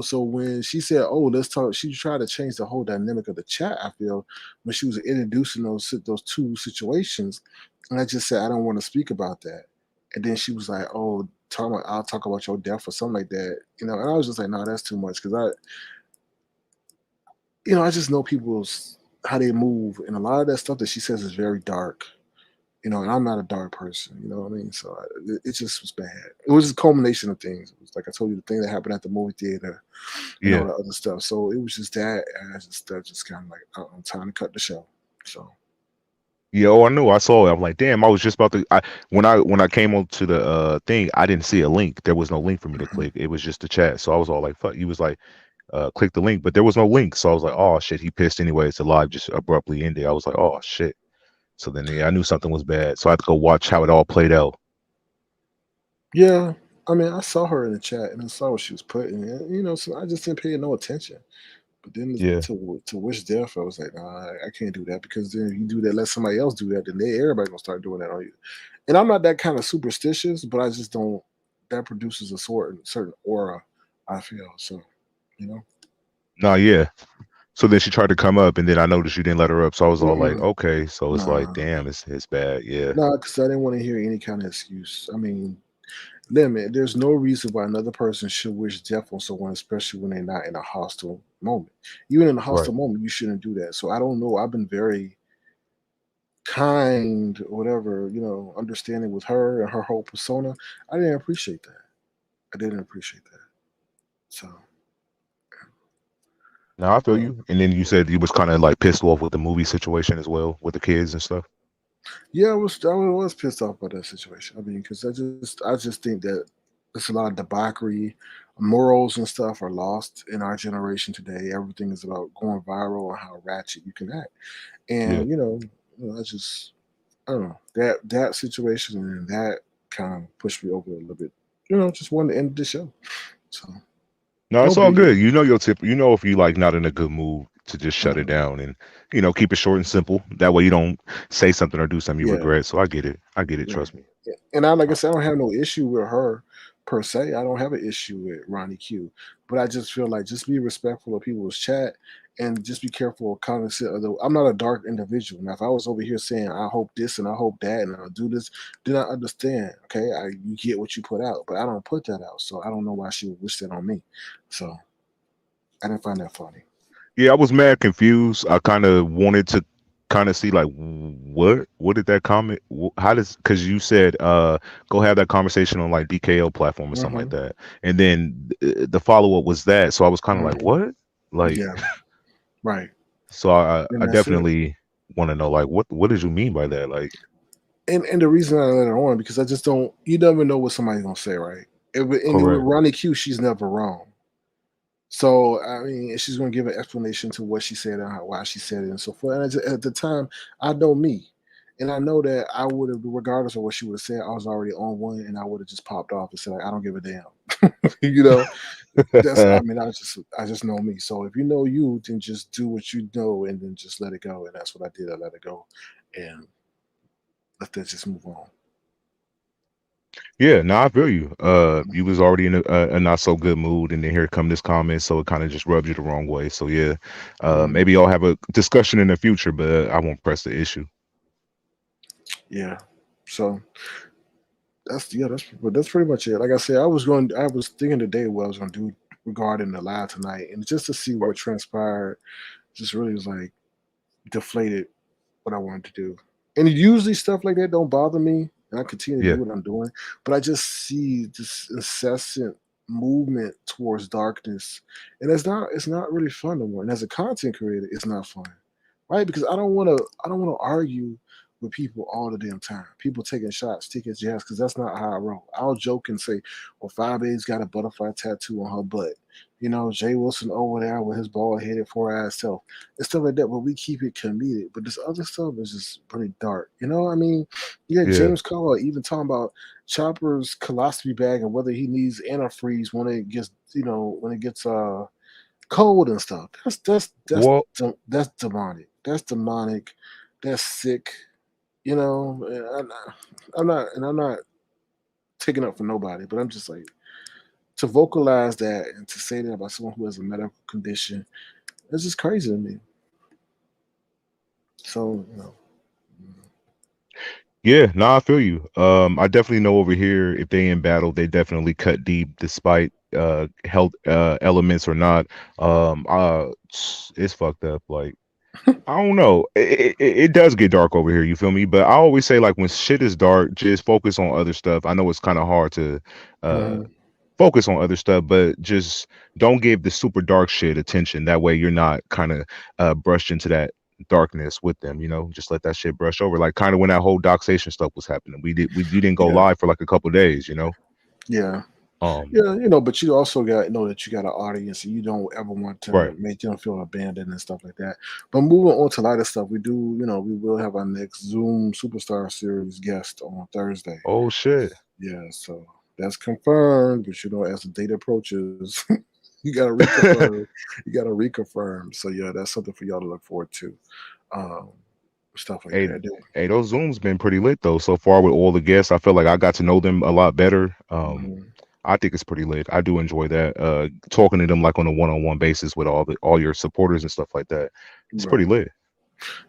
So when she said, "Oh, let's talk," she tried to change the whole dynamic of the chat. I feel when she was introducing those two situations, and I just said I don't want to speak about that. And then she was like, "Oh, I'll talk about your death or something like that." And I was just like, "No, that's too much," because I just know people's how they move, and a lot of that stuff that she says is very dark. And I'm not a dark person. You know what I mean? So it just was bad. It was a culmination of things. It was like I told you, the thing that happened at the movie theater and all Yeah. the other stuff. So it was just that, and that just kind of like I'm time to cut the show. So Yeah, oh, I knew. I saw it. I'm like, damn, I was just about to. When I came onto the thing, I didn't see a link. There was no link for me to mhm. click. It was just the chat. So I was all like, fuck. He was like, click the link, but there was no link. So I was like, oh shit, he pissed anyway. It's live just abruptly ended. I was like, oh shit. So then yeah, I knew something was bad. So I had to go watch how it all played out. Yeah, I mean, I saw her in the chat and I saw what she was putting, and so I just didn't pay no attention. But then Yeah. to wish death, I was like, nah, I can't do that because then if you do that, let somebody else do that, then everybody gonna start doing that on you. And I'm not that kind of superstitious, but I just don't. That produces a certain aura. I feel so, you know. No, yeah. So then she tried to come up, and then I noticed you didn't let her up. So I was all like, Mm-mm, okay. So it's like, nah, damn, it's bad. Yeah. nah, because I didn't want to hear any kind of excuse. I mean, limit. There's no reason why another person should wish death on someone, especially when they're not in a hostile moment. Even in a Right. hostile moment, you shouldn't do that. So I don't know. I've been very kind, or whatever, understanding with her and her whole persona. I didn't appreciate that. I didn't appreciate that. So, Now I feel uh, you. And then you said you was kind of like pissed off with the movie situation as well with the kids and stuff. yeah, I was pissed off by that situation. I mean, because I just think that there's a lot of debauchery, morals and stuff are lost in our generation today. Everything is about going viral and how ratchet you can act, Yeah. and I don't know that situation and that kind of pushed me over a little bit. Just wanted to end the show. So No, no it's all biggie. good. You know your tip. You know if you like not in a good mood to just shut it Uh, down and keep it short and simple. That way you don't say something or do something you yeah. regret. So I get it. I get it. Yeah. Trust me. Yeah. And like I said, I don't have no issue with her per se. I don't have an issue with Ronnie Q. But I just feel like just be respectful of people's chat and just be careful of cognizant of I'm not a dark individual. Now, if I was over here saying I hope this and I hope that and I'll do this, then I understand. Okay. You get what you put out, but I don't put that out. So I don't know why she would wish that on me. So I didn't find that funny. Yeah, I was mad confused. I kind of wanted to kind of see like what did that comment how does because you said go have that conversation on like DKO platform or something like Hmm. that. And then the follow-up was that. So I was kind of like, Hmm. what? Like Yeah. Right. so I And that's it. definitely want to know like what did you mean by that? Like And the reason I let her on because I just don't. You never know what somebody's gonna say, right? And with correct. Ronnie Q, she's never wrong. So I mean, she's gonna give an explanation to what she said and why she said it and so forth. And at the time, I know me, and I know that I would have, regardless of what she would have said, I was already on one, and I would have just popped off and said, like, "I don't give a damn." you know, that's. I mean, I just know me. So if you know you, then just do what you know, and then just let it go. And that's what I did. I let it go, and let that just move on. Yeah, no, I feel you. You was already in a not so good mood, and then here come this comment, so it kind of just rubbed you the wrong way. So yeah, Mhm. maybe I'll have a discussion in the future, but I won't press the issue. Yeah. So that's pretty much it. Like I said, I was thinking today what I was gonna do regarding the live tonight, and just to see what transpired, just really was like deflated what I wanted to do. And usually stuff like that don't bother me, and I continue to do Yeah, what I'm doing. But I just see this incessant movement towards darkness, and it's not really fun no more. And as a content creator, it's not fun, right? Because I don't want to argue with people all the damn time. People taking shots, taking jabs, because that's not how I roll. I'll joke and say, well, 5A's got a butterfly tattoo on her butt. You know, Jay Wilson over there with his bald headed, four eyed self and stuff like that. But we keep it comedic. But this other stuff is just pretty dark. You know what I mean? You got Yeah. James Carr even talking about Chopper's colostomy bag and whether he needs antifreeze when it gets, when it gets cold and stuff. Well, That's demonic. That's demonic. That's sick. You know, and I'm not taking up for nobody, but I'm just like to vocalize that and to say that about someone who has a medical condition. It's just crazy to me. So yeah, no, I feel you. I definitely know over here if they in battle, they definitely cut deep despite health elements or not. It's fucked up. Like I don't know. It does get dark over here. You feel me? But I always say like when shit is dark, just focus on other stuff. I know it's kind of hard to uh mhm. focus on other stuff, but just don't give the super dark shit attention. That way you're not kind of brushed into that darkness with them, just let that shit brush over. Like kind of when that whole doxation stuff was happening. You didn't go Yeah, live for like a couple days. yeah. Um Yeah, but you also got to know that you got an audience and you don't ever want right. to make them feel abandoned and stuff like that. But moving on to lighter stuff, we will have our next Zoom Superstar Series guest on Thursday. Oh shit. Yeah, so that's confirmed. But as the date approaches, you got to reconfirm. You got to reconfirm. So yeah, that's something for y'all to look forward to. Um, Stuff like Hey, that. hey, those Zooms been pretty lit though so far with all the guests. I feel like I got to know them a lot better. Mhm. I think it's pretty lit. I do enjoy that. Talking to them like on a one-on-one basis with all your supporters and stuff like that. It's pretty Right. lit.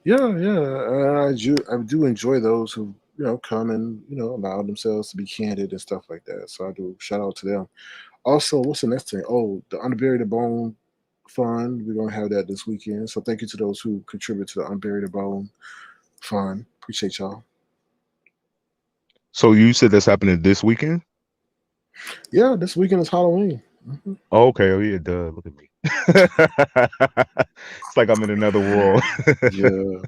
Yeah, yeah. I do enjoy those who come and allow themselves to be candid and stuff like that. So I do shout out to them. Also, what's the next thing? Oh, the Unbury the Bone Fund. We're gonna have that this weekend. So thank you to those who contribute to the Unbury the Bone Fund. Appreciate y'all. So you said that's happening this weekend? Yeah, this weekend is Halloween. Mhm. Oh, okay. Oh yeah, duh. Look at me. It's like I'm in another world. Yeah.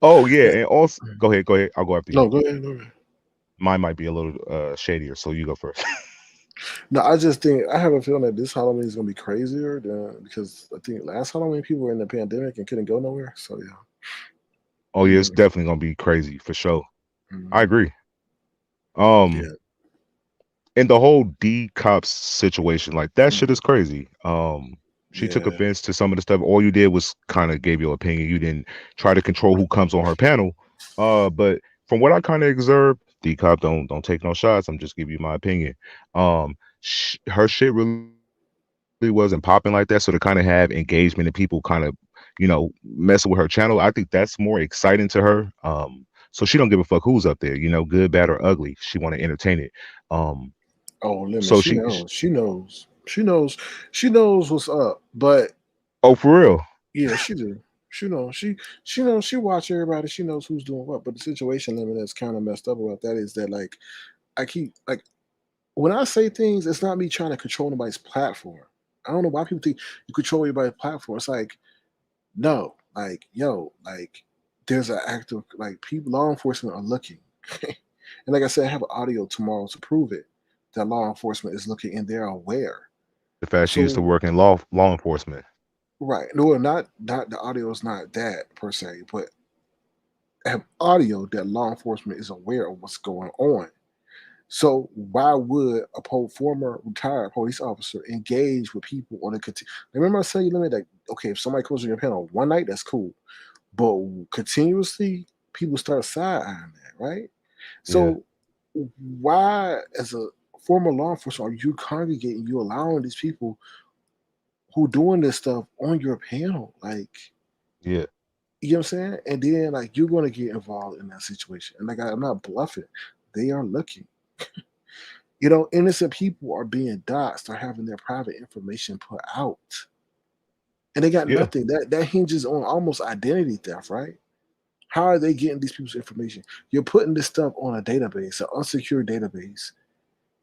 Oh yeah, Yeah. and also go ahead, go ahead. I'll go after you. No, go ahead. Go ahead. Mine might be a little shadier, so you go first. No, I just think I have a feeling that this Halloween is gonna be crazier because I think last Halloween people were in the pandemic and couldn't go nowhere. So yeah. Oh yeah, it's Mhm. definitely gonna be crazy for sure. I Mhm. agree. Um, Yeah. and the whole D cops situation, like that shit Mhm. is crazy. She took Yeah. offense to some of the stuff. All you did was kind of gave your opinion. You didn't try to control who comes on her panel. But from what I kind of observed, D cop don't take no shots. I'm just giving you my opinion. Her shit really wasn't popping like that. So to kind of have engagement and people kind of, messing with her channel, I think that's more exciting to her. So she don't give a fuck who's up there, good, bad, or ugly. She want to entertain it. Um, Oh, limit. so She she, knows. She knows. She knows. She knows what's up. But oh, for real. yeah, she do. She knows. She knows. She watch everybody. She knows who's doing what. But the situation limit that's kind of messed up about that is that like I keep like when I say things, it's not me trying to control nobody's platform. I don't know why people think you control everybody's platform. It's like no, like yo, like there's an active like people. Law enforcement are looking, and like I said, I have an audio tomorrow to prove it. That law enforcement is looking and they're aware. The fact she used to So work in law enforcement. right, no, not the audio is not that per se, but I have audio that law enforcement is aware of what's going on. So why would former retired police officer engage with people on a remember I said you limit that okay, if somebody comes on your panel one night, that's cool. But continuously, people start side eyeing that, right? Yeah, So why, as a former law enforcement, are you congregating, you allowing these people who doing this stuff on your panel? Like, yeah, you know what I'm saying? And then like you're gonna get involved in that situation. And like I'm not bluffing. They are looking. Innocent people are being doxxed or having their private information put out. And they got yeah, nothing. That hinges on almost identity theft, right? How are they getting these people's information? You're putting this stuff on a database, an unsecured database,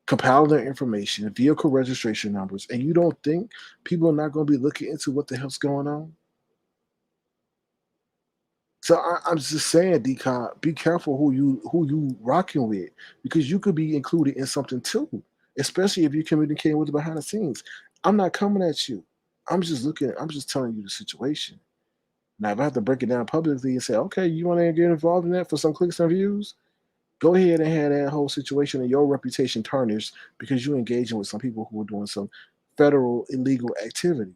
compiling their information, vehicle registration numbers, and you don't think people are not going to be looking into what the hell's going on? So I'm just saying, Decon, be careful who you rocking with, because you could be included in something too, especially if you're communicating with the behind the scenes. I'm not coming at you. I'm just looking. I'm just telling you the situation. Now, if I have to break it down publicly and say, okay, you want to get involved in that for some clicks and views, go ahead and have that whole situation and your reputation tarnished because you're engaging with some people who are doing some federal illegal activity.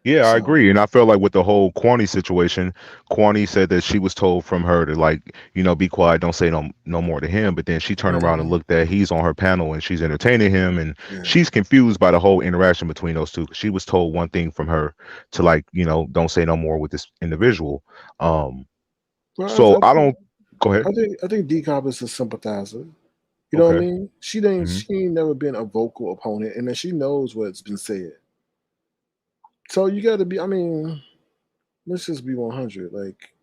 Yeah, I So, agree. And I felt like with the whole Kwani situation, Kwani said that she was told from her to like, be quiet, don't say no more to him. But then she turned around and mhm, looked at he's on her panel and she's entertaining him and yeah. she's confused by the whole interaction between those two. She was told one thing from her to like, don't say no more with this individual. Um, Well, so I don't go ahead. I think Decop is a sympathizer. You know what I Okay. mean? Hmm. She ain't never been a vocal opponent, and then she knows what's been said. So you got to be. I mean, let's just be 100. Like,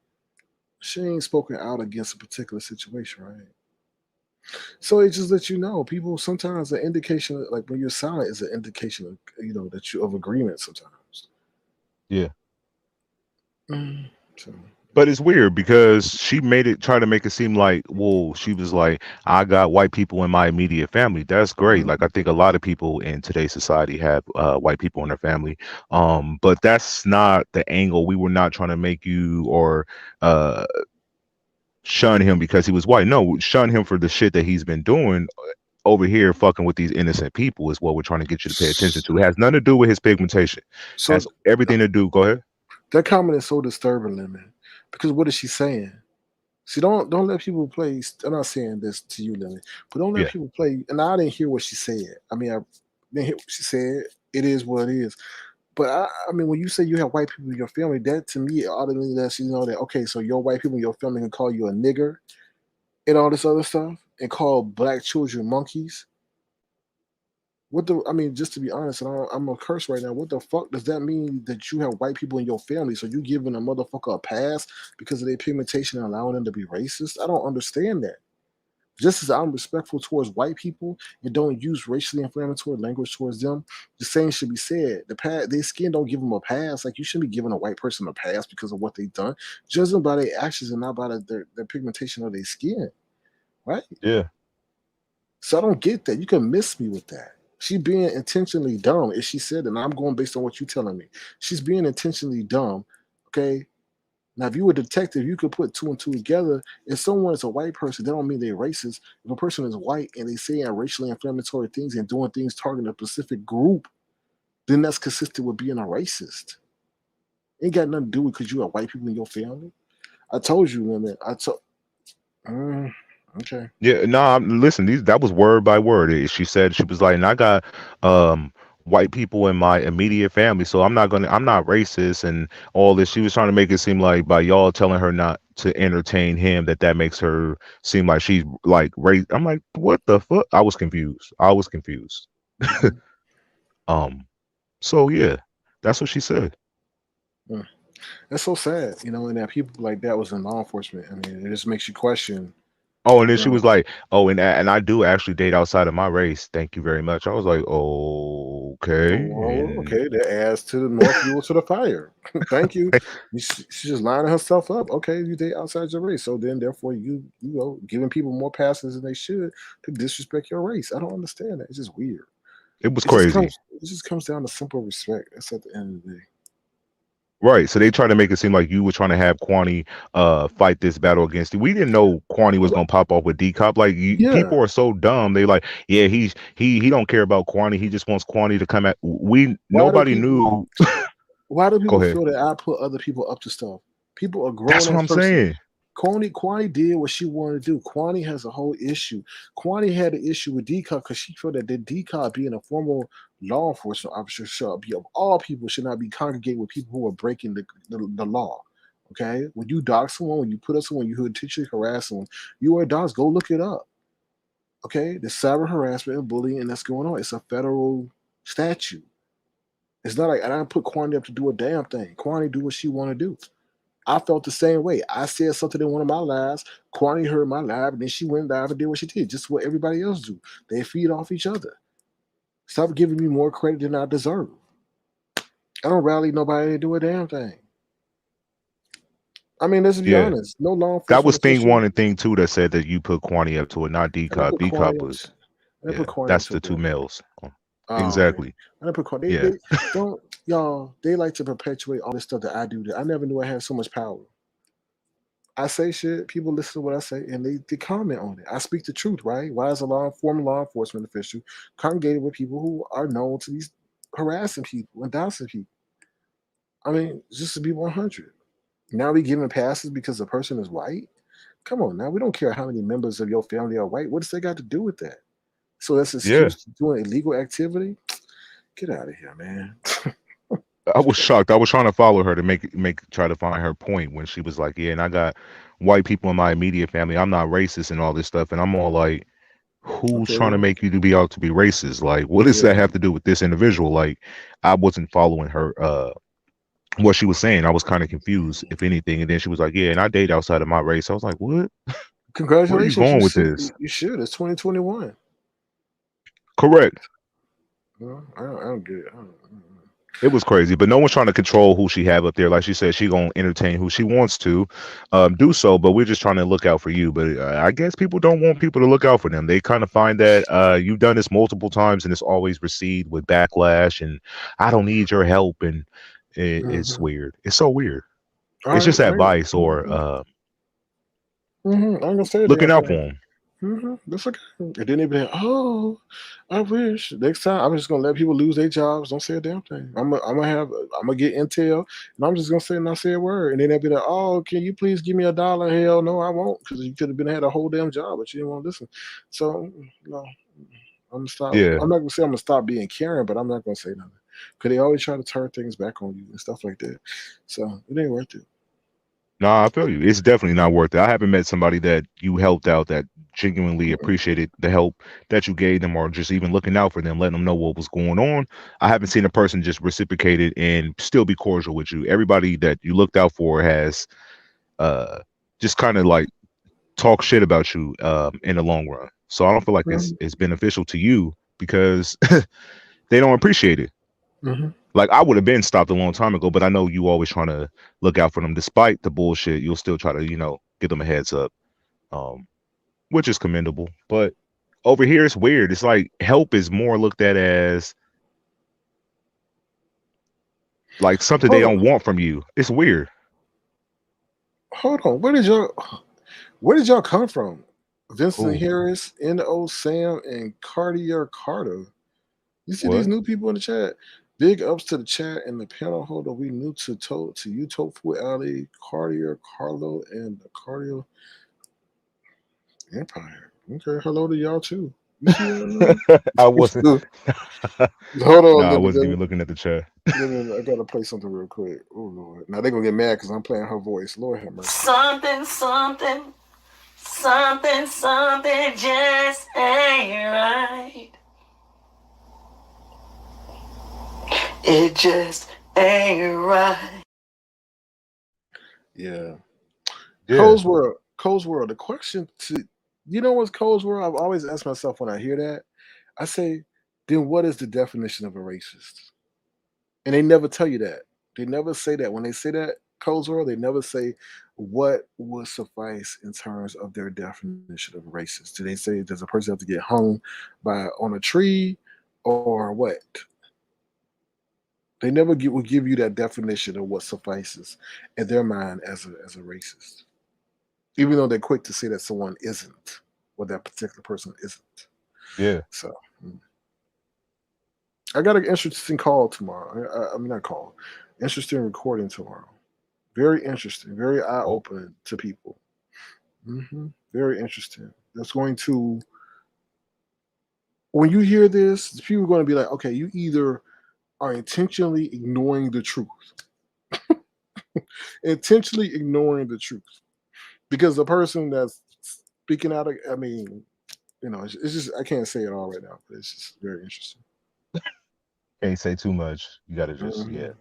she ain't spoken out against a particular situation, right? So it just lets you know, people sometimes an indication, like when you're silent, is an indication of that you of agreement sometimes. Yeah. So But it's weird because she made it try to make it seem like, well, she was like, I got white people in my immediate family. That's great. Like I think a lot of people in today's society have white people in their family. But that's not the angle. We were not trying to make you or uh shun him because he was white. No, shun him for the shit that he's been doing over here fucking with these innocent people is what we're trying to get you to pay attention to. It has nothing to do with his pigmentation. It so has everything to do. Go ahead. that comment is so disturbing, Lemon, because what is she saying? See, don't let people play. I'm not saying this to you, Lily, but don't let Yeah. people play. And I didn't hear what she said. I mean, I didn't hear what she said. It is what it is. But I mean, when you say you have white people in your family, that to me automatically lets you know that okay, so your white people in your family can call you a nigger and all this other stuff, and call black children monkeys. What the? I mean, just to be honest, and I'm a curse right now. What the fuck does that mean that you have white people in your family? So you giving a motherfucker a pass because of their pigmentation and allowing them to be racist? I don't understand that. Just as I'm respectful towards white people and don't use racially inflammatory language towards them, the same should be said. Their skin don't give them a pass. Like you shouldn't be giving a white person a pass because of what they've done. Judge them by their actions and not by their pigmentation of their skin, right? Yeah. So I don't get that. You can miss me with that. She being intentionally dumb. If she said, and I'm going based on what you're telling me, she's being intentionally dumb. Okay. Now, if you were a detective, you could put two and two together. If someone is a white person, that don't mean they're racist. If a person is white and they saying racially inflammatory things and doing things targeting a specific group, then that's consistent with being a racist. Ain't got nothing to do with because you have white people in your family. I told you, women. I told. Mm, okay. Yeah, no, listen, that was word by word. She said she was like, and I got um white people in my immediate family, so I'm not racist and all this. She was trying to make it seem like by y'all telling her not to entertain him that makes her seem like she's like race. I'm like, what the fuck? I was confused. I was confused. Mhm. Um, so yeah, that's what she said. Mm. That's so sad, and that people like that was in law enforcement. I mean, it just makes you question. Oh, and then You she was know, like, "Oh, and I do actually date outside of my race. Thank you very much." I was like, "Okay." oh, And okay, that adds to the more fuel to the fire. Thank you. She's just lining herself up. Okay, you date outside your race, so then therefore giving people more passes than they should to disrespect your race. I don't understand that. It's just weird. it was crazy. It just comes down to simple respect. That's at the end of the day. Right. So they try to make it seem like you were trying to have Kwani fight this battle against you. We didn't know Kwani was gonna pop off with D Cop. Like Yeah. people are so dumb. They like, yeah, he don't care about Kwani. He just wants Kwani to come at we Why do nobody people knew. why do Go people ahead. feel that I put other people up to stuff? People are grown That's what as I'm person. saying. Kwani did what she wanted to do. Kwani has a whole issue. Kwani had an issue with DCOP because she felt that the DCOP being a formal law enforcement officer should be of all people should not be congregating with people who are breaking the law. Okay, when you dox someone, when you put up someone, you intentionally harass someone, you are a dox. Go look it up. Okay, the cyber harassment and bullying and that's going on. It's a federal statute. It's not like I didn't put Kwani up to do a damn thing. Kwani do what she want to do. I felt the same way. I said something in one of my lives. Kwani heard my live, and then she went live and did what she did. Just what everybody else do. They feed off each other. Stop giving me more credit than I deserve. I don't rally nobody to do a damn thing. I mean, let's be Yeah. honest. No law That enforcement was thing official. one and thing two that said that you put Kwani up to it, not I didn't D-Cop. put D-Cop Kwani up. was, I didn't put yeah, Kwani up that's to the two one. males. Oh, okay. Exactly. I didn't put Kwani. Yeah. They don't y'all. They like to perpetuate all this stuff that I do. That I never knew I had so much power. I say shit, people listen to what I say, and they comment on it. I speak the truth, right? Why is a former law enforcement official congregated with people who are known to be harassing people and dousing people? I mean, just to be 100. Now we giving passes because the person is white? Come on now, we don't care how many members of your family are white. What does that got to do with that? So that's an Yeah. excuse to doing illegal activity? Get out of here, man. I was shocked. I was trying to follow her to try to find her point when she was like, "Yeah, and I got white people in my immediate family. I'm not racist and all this stuff." And I'm all like, "Who's Okay, trying to well, make you to be out to be racist? Like, what does that yeah. have to do with this individual?" Like, I wasn't following her what she was saying. I was kind of confused, if anything. And then she was like, "Yeah, and I date outside of my race." I was like, "What? Where are you Congratulations, going with this?" you should. It's 2021. Correct. No, I don't get it. It was crazy, but no one's trying to control who she have up there. Like she said, she gonna entertain who she wants to do so, but we're just trying to look out for you. But I guess people don't want people to look out for them. They kind of find that you've done this multiple times and it's always received with backlash and I don't need your help, and it's Mhm. weird. It's so weird. All It's just right, advice or I ain't gonna say it looking ain't out for fair. them. That's okay. And then they be like, "Oh, I wish next time." I'm just gonna let people lose their jobs. Don't say a damn thing. I'm gonna get intel, and I'm just gonna say not say a word. And then they'll be like, "Oh, can you please give me $1?" Hell no, I won't, because you could have been had a whole damn job, but you didn't want to listen. So no, I'm gonna stop. Yeah. I'm not gonna say I'm gonna stop being caring, but I'm not gonna say nothing because they always try to turn things back on you and stuff like that. So it ain't worth it. No, I feel you. It's definitely not worth it. I haven't met somebody that you helped out that genuinely Mm-mm. appreciated the help that you gave them or just even looking out for them, letting them know what was going on. I haven't seen a person just reciprocate it and still be cordial with you. Everybody that you looked out for has uh just kind of like talk shit about you in the long run. So I don't feel like Mhm. it's beneficial to you because they don't appreciate it. Mhm. Like I would have been stopped a long time ago, but I know you always trying to look out for them despite the bullshit. You'll still try to, give them a heads up, um, which is commendable. But over here, it's weird. It's like help is more looked at as like something they Hold don't on, want from you. It's weird. hold on. Where did y'all come from? Vincent Oh, Harris, N.O. Sam, and Cartier Carter. You see these what? new people in the chat? Big ups to the chat and the panel holder. We new to you, Tofu Ali, Cartier, Carlo, and the Cartier Empire. Okay, hello to y'all too. You see that? I wasn't. Hold on, Nah, I wasn't even looking at the chat. I gotta play something real quick. Oh Lord, now they're gonna get mad because I'm playing her voice. Lord have mercy. Something just ain't right. It just ain't right. Yeah. Yeah. Cole's World. Cole's World. The question to what's Cole's World? I've always asked myself when I hear that. I say, then what is the definition of a racist? And they never tell you that. They never say that. When they say that, Cole's World, they never say what would suffice in terms of their definition of a racist. Do they say does a person have to get hung on a tree or what? They never will give you that definition of what suffices in their mind as a racist, even though they're quick to say that someone isn't, or that particular person isn't. Yeah. So I got an interesting call tomorrow. I mean, not call, interesting recording tomorrow. Very interesting, very eye Oh, opening to people. Very interesting. That's going to, when you hear this, people are going to be like, okay, you either are intentionally ignoring the truth, intentionally ignoring the truth, because the person that's speaking out, I mean, it's just I can't say it all right now, but it's just very interesting. can't say too much. You gotta just, yeah. Mhm.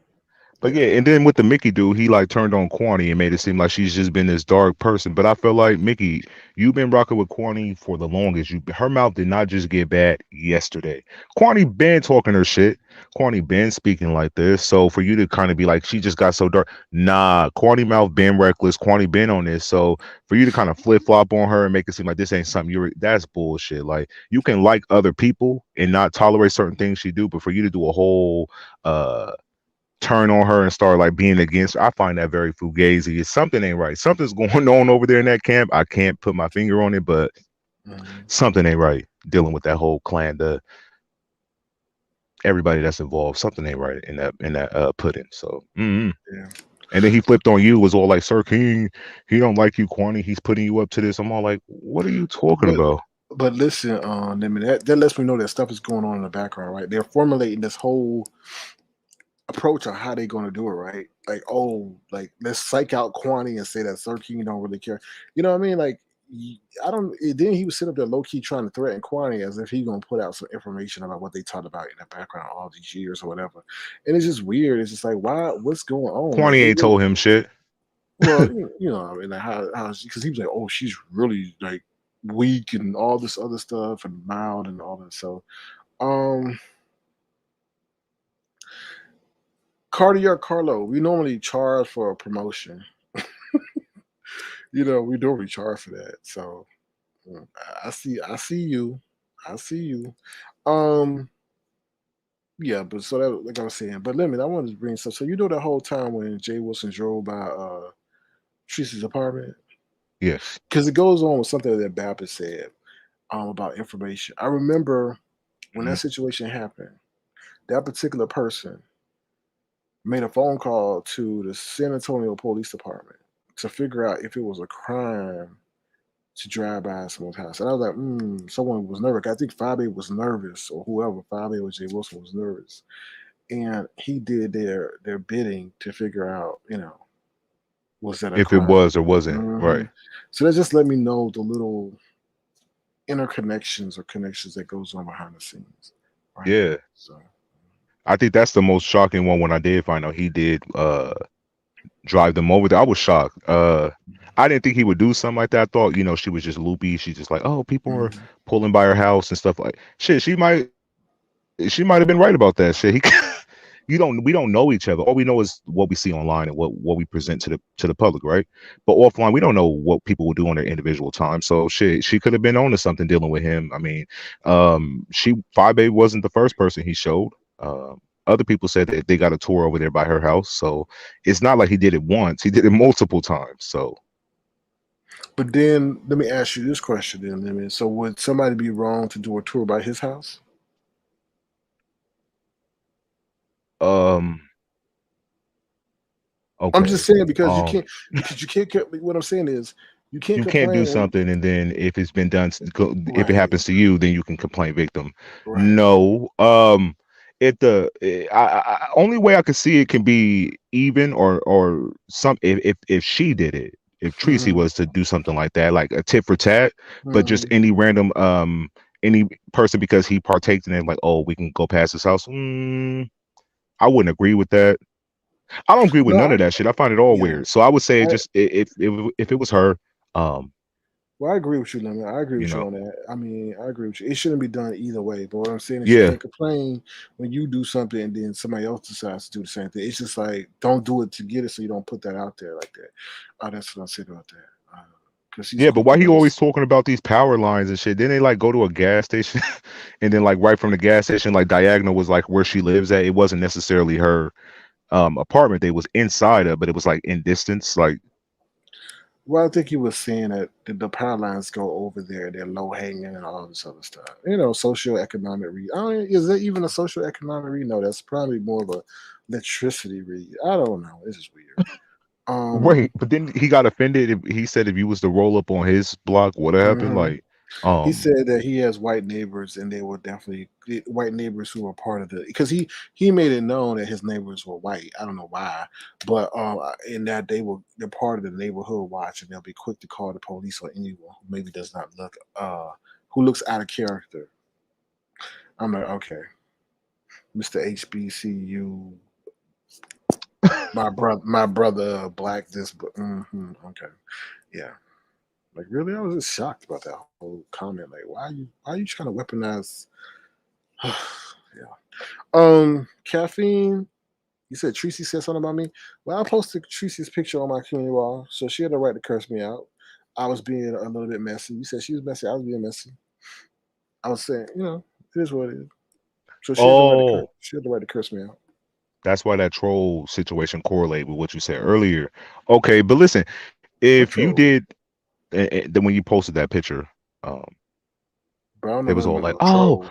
But Yeah. yeah, and then with the Mickey dude, he like turned on Kwani and made it seem like she's just been this dark person. But I feel like Mickey, you've been rocking with Kwani for the longest. Her mouth did not just get bad yesterday. Kwani been talking her shit. Kwani been speaking like this. So for you to kind of be like, she just got so dark. Nah, Kwani mouth been reckless. Kwani been on this. So for you to kind of flip flop on her and make it seem like this ain't something that's bullshit. Like you can like other people and not tolerate certain things she do, but for you to do a whole turn on her and start like being against her, I find that very fugazi. Something ain't right. Something's going on over there in that camp. I can't put my finger on it, but something ain't right dealing with that whole clan, the everybody that's involved. Something ain't right in that pudding. So Yeah. and then he flipped on you, was all like, Sir King, he don't like you, Kwani, he's putting you up to this. I'm all like, what are you talking But about? but listen, I mean that lets me know that stuff is going on in the background, right? They're formulating this whole approach on how they're going to do it, right? Like, oh, like let's psych out Kwani and say that Sir King don't really care. You know what I mean? Like, I don't. Then he was sitting up there low key trying to threaten Kwani as if he gonna put out some information about what they talked about in the background all these years or whatever. And it's just weird. It's just like, why? What's going on? Like Kwani they ain't really, told him shit. well, you know, I mean, like how because he was like, oh, she's really like weak and all this other stuff and mild and all that. So, um, Cartier Carlo, we normally charge for a promotion. You know, we normally charge for that. So I see you. I see you. Um, yeah, but so that like I was saying, but lemon, I wanted to bring stuff. So you know the whole time when Jay Wilson drove by Tracy's apartment? Yes. Because it goes on with something that Baptist said about information. I remember when that Mhm. situation happened, that particular person made a phone call to the San Antonio Police Department to figure out if it was a crime to drive by someone's house. And I was like, someone was nervous. I think Fabe was nervous, or whoever, Fabe or Jay Wilson was nervous. And he did their bidding to figure out, was that a If it crime? was or wasn't, hmm right. So that just let me know the little interconnections or connections that goes on behind the scenes. Right. Yeah. So I think that's the most shocking one when I did find out he did drive them over there. I was shocked. I didn't think he would do something like that. I thought, she was just loopy. She's just like, oh, people are mhm. pulling by her house and stuff like shit. She might have been right about that shit. He, we don't know each other. All we know is what we see online and what we present to the public, right? But offline, we don't know what people will do on their individual time. So shit, she could have been on to something dealing with him. I mean, she Fabe wasn't the first person he showed. Other people said that they got a tour over there by her house. So it's not like he did it once; he did it multiple times. So But then let me ask you this question then, Lemon. So would somebody be wrong to do a tour by his house? um, I'm just okay, saying because you can't. What I'm saying is you can't you can't do complain when something and then if it's been done, if it right, happens to you, then you can complain victim. right. No, if the only way I could see it can be even or some if she did it, if Tracy hmm was to do something like that, like a tit for tat, but just hmm any random any person because he partakes in it, like, oh, we can go past his house. I wouldn't agree with that. I don't agree with No, none of that shit. I find it all yeah. weird. So I would say I just if it was her, um, well, I agree with you, Lemon. I agree you with you know, on that. I mean, I agree with you. It shouldn't be done either way. But what I'm saying is you yeah, can't complain when you do something and then somebody else decides to do the same thing. It's just like don't do it to get it, so you don't put that out there like that. That's what I said about that. Because he's yeah. But cool why he about always this. talking about these power lines and shit? Then they like go to a gas station, and then like right from the gas station, like diagonal was like where she lives at. It wasn't necessarily her apartment. They was inside of, but it was like in distance. Like Well, I think he was saying that the power lines go over there. They're low hanging and all this other stuff. Socioeconomic read. I mean, is that even a socioeconomic read? No, that's probably more of a electricity read. I don't know. This is weird. Um, wait, but then he got offended. He said if you was to roll up on his block, what happened? mhm. Like, He said that he has white neighbors, and they were definitely white neighbors who were part of the because he made it known that his neighbors were white. I don't know why, but in that they're part of the neighborhood watch, and they'll be quick to call the police on anyone who maybe does not look who looks out of character. I'm like, okay, Mr. HBCU my brother black this, but okay, yeah. Like really, I was just shocked about that whole comment. Like, why are you trying to weaponize? Yeah. Caffeine. You said Tracy said something about me. Well, I posted Tracy's picture on my community wall, so she had the right to curse me out. I was being a little bit messy. You said she was messy. I was being messy. I was saying, it is what it is. So she had the right to curse. Oh, She had the right to curse me out. that's why that troll situation correlate with what you said earlier. Okay, but listen, What if you troll? did, then when you posted that picture, um, But I don't know they was nothing all about like, no "Oh, troll.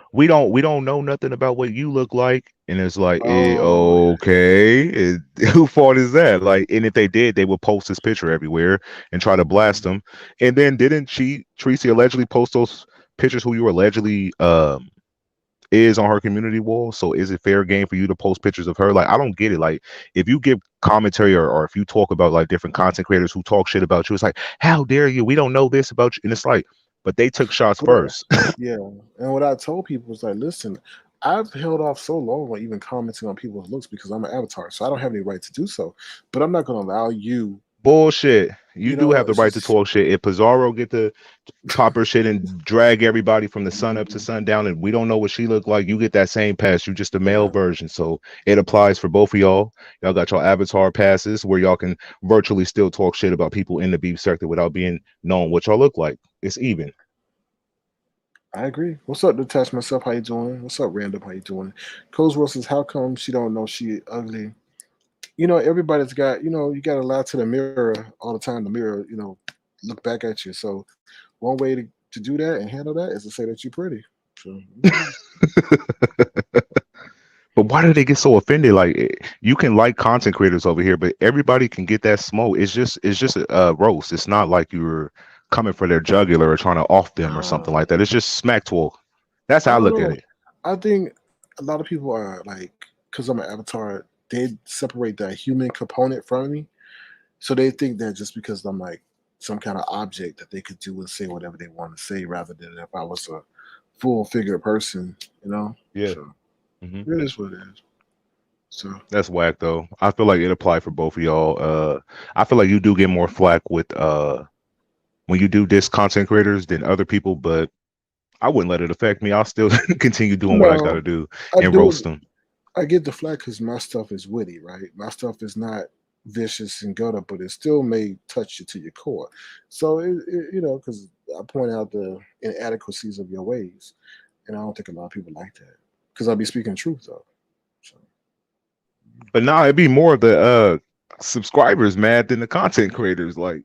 we don't know nothing about what you look like," and it's like, Oh yeah. okay, who fault is that? Like, and if they did, they would post this picture everywhere and try to blast Mhm. them. And then didn't she, Tracy, allegedly post those pictures who you allegedly is on her community wall? So is it fair game for you to post pictures of her? Like, I don't get it. Like, if you give commentary or if you talk about like different content creators who talk shit about you, it's like, how dare you? We don't know this about you. And it's like, but they took shots But first. yeah, and what I told people was like, listen, I've held off so long on even commenting on people's looks because I'm an avatar, so I don't have any right to do so. But I'm not going to allow you. Bullshit. You do have the It's right to just talk shit. If Pizarro get to pop her shit and drag everybody from the sun up to sundown, and we don't know what she looked like, you get that same pass. You just the male yeah. version, so it applies for both of y'all. Y'all got your avatar passes where y'all can virtually still talk shit about people in the beef sector without being known what y'all look like. It's even. I agree. What's up, Detach Myself? How you doing? What's up, Random? How you doing? Coles Wilson says, how come she don't know she ugly? Everybody's got, you got to lie to the mirror all the time. The mirror, look back at you. So one way to do that and handle that is to say that you're pretty. So, But why do they get so offended? Like, you can like content creators over here, but everybody can get that smoke. It's just a roast. It's not like you're coming for their jugular or trying to off them or something uh, like that. It's just smack talk. That's I how I don't look at know. it. I think a lot of people are like, because I'm an avatar, they separate that human component from me. So they think that just because I'm like some kind of object that they could do and say whatever they want to say rather than if I was a full figure person. Yeah. So Hmm. it is what it is. So That's whack though. I feel like it applied for both of y'all. I feel like you do get more flack with when you do diss content creators than other people, but I wouldn't let it affect me. I'll still continue doing what I gotta no, do I and do it. roast them. I get the flack because my stuff is witty, right? My stuff is not vicious and gutter, but it still may touch you to your core. So because I point out the inadequacies of your ways, and I don't think a lot of people like that because I'll be speaking truth though. So But now it'd be more of the subscribers mad than the content creators. Like,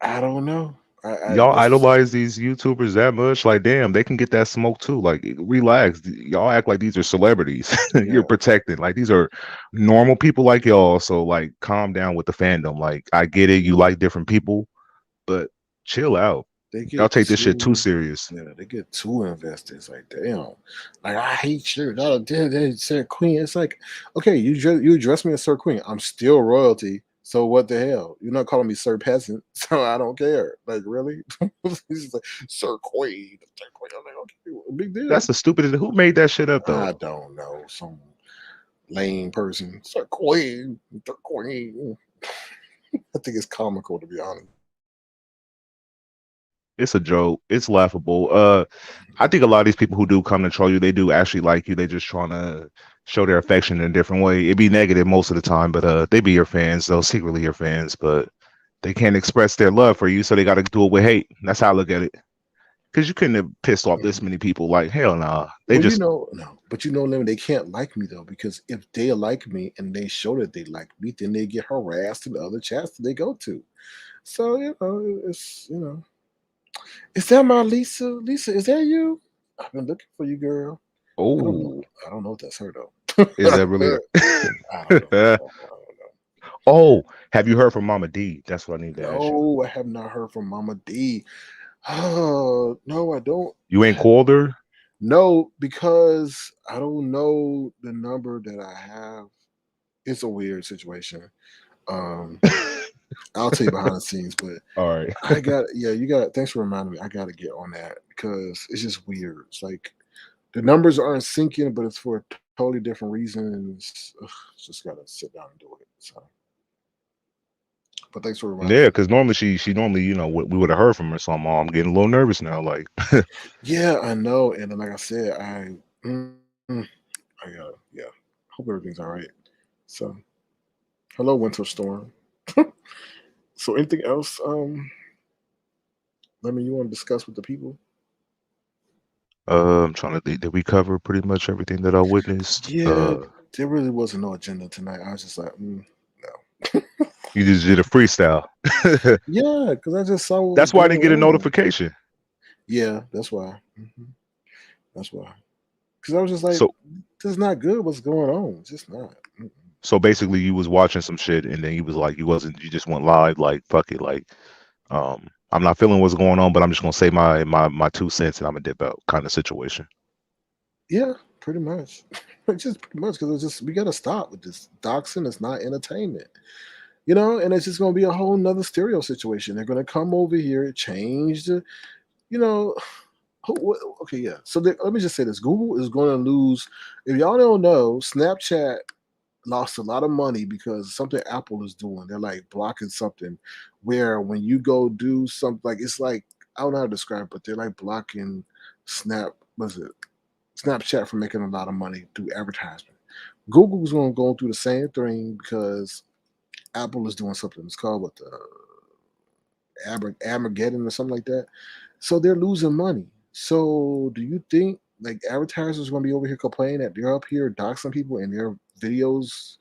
I don't know. I y'all this idolize these YouTubers that much. Like, damn, they can get that smoke too. Like, relax. Y'all act like these are celebrities. You're yeah. protected. Like, these are normal people like y'all. So, like, calm down with the fandom. Like, I get it. You like different people, but chill out. They Y'all get take this shit too too serious. yeah, they get too invested. It's like damn, like I hate you. No, they said Queen. It's like okay, you address me as Sir Queen. I'm still royalty. So what the hell? You're not calling me Sir Peasant, so I don't care. Like really, he's like Sir Queen. Sir Queen. I'm like okay, big That's deal. the stupidest. Who made that shit up though? I don't know some lame person. Sir Queen. Sir Queen. I think it's comical to be honest. It's a joke. It's laughable. I think a lot of these people who do come to troll you, they do actually like you. They just trying to show their affection in a different way. It'd be negative most of the time, but they be your fans, though, secretly your fans, but they can't express their love for you, so they got to do it with hate. That's how I look at it. Because you couldn't have pissed off this Mhm. many people. Like, hell nah. They Well, just, no, but Lemon, they can't like me though, because if they like me and they show that they like me, then they get harassed in the other chats that they go to. So, is that my Lisa? Lisa, is that you? I've been looking for you, girl. I don't know. oh, I don't know if that's her though. is that really? I don't know. I don't know. Oh, have you heard from Mama D? That's what I need to ask you. No, I have not heard from Mama D. Oh, no, I don't. You ain't called her? No, because I don't know the number that I have. It's a weird situation. Um, I'll tell you behind the scenes, but All right. you got, thanks for reminding me. I got to get on that because it's just weird. It's like The numbers aren't sinking, but it's for a totally different reason. And it's just gotta sit down and do it. So, but thanks for reminding Yeah, me. because normally she normally, we would have heard from her. So I'm getting a little nervous now. Like, Yeah, I know. And then, like I said, I yeah. Hope everything's all right. So, hello, winter storm. So, anything else? Let me. You want to discuss with the people? I'm trying to think. Did we cover pretty much everything that I witnessed? Yeah, there really wasn't no agenda tonight. I was just like, no. You just did a freestyle. Yeah, because I just saw what was That's why I didn't going get a on. notification. Yeah, that's why. That's why. Because I was just like, So this is not good. What's going on? It's just not. so basically, you was watching some shit, and then you was like, you just went live, like fuck it, like I'm not feeling what's going on, but I'm just gonna say my 2 cents, and I'm a dip out kind of situation. Yeah, pretty much. Just pretty much because it's just we gotta stop with this doxing. It's not entertainment. And it's just gonna be a whole nother stereo situation. They're gonna come over here, change the, you know, okay, yeah. So let me just say this: Google is going to lose. If y'all don't know, Snapchat lost a lot of money because something Apple is doing. They're like blocking something where when you go do something, like it's like I don't know how to describe it, but they're like blocking what's it? Snapchat from making a lot of money through advertisement. Google's going to go through the same thing because Apple is doing something. It's called what the Armageddon or something like that. So they're losing money. So do you think like advertisers are going to be over here complaining that they're up here doxing people and their videos,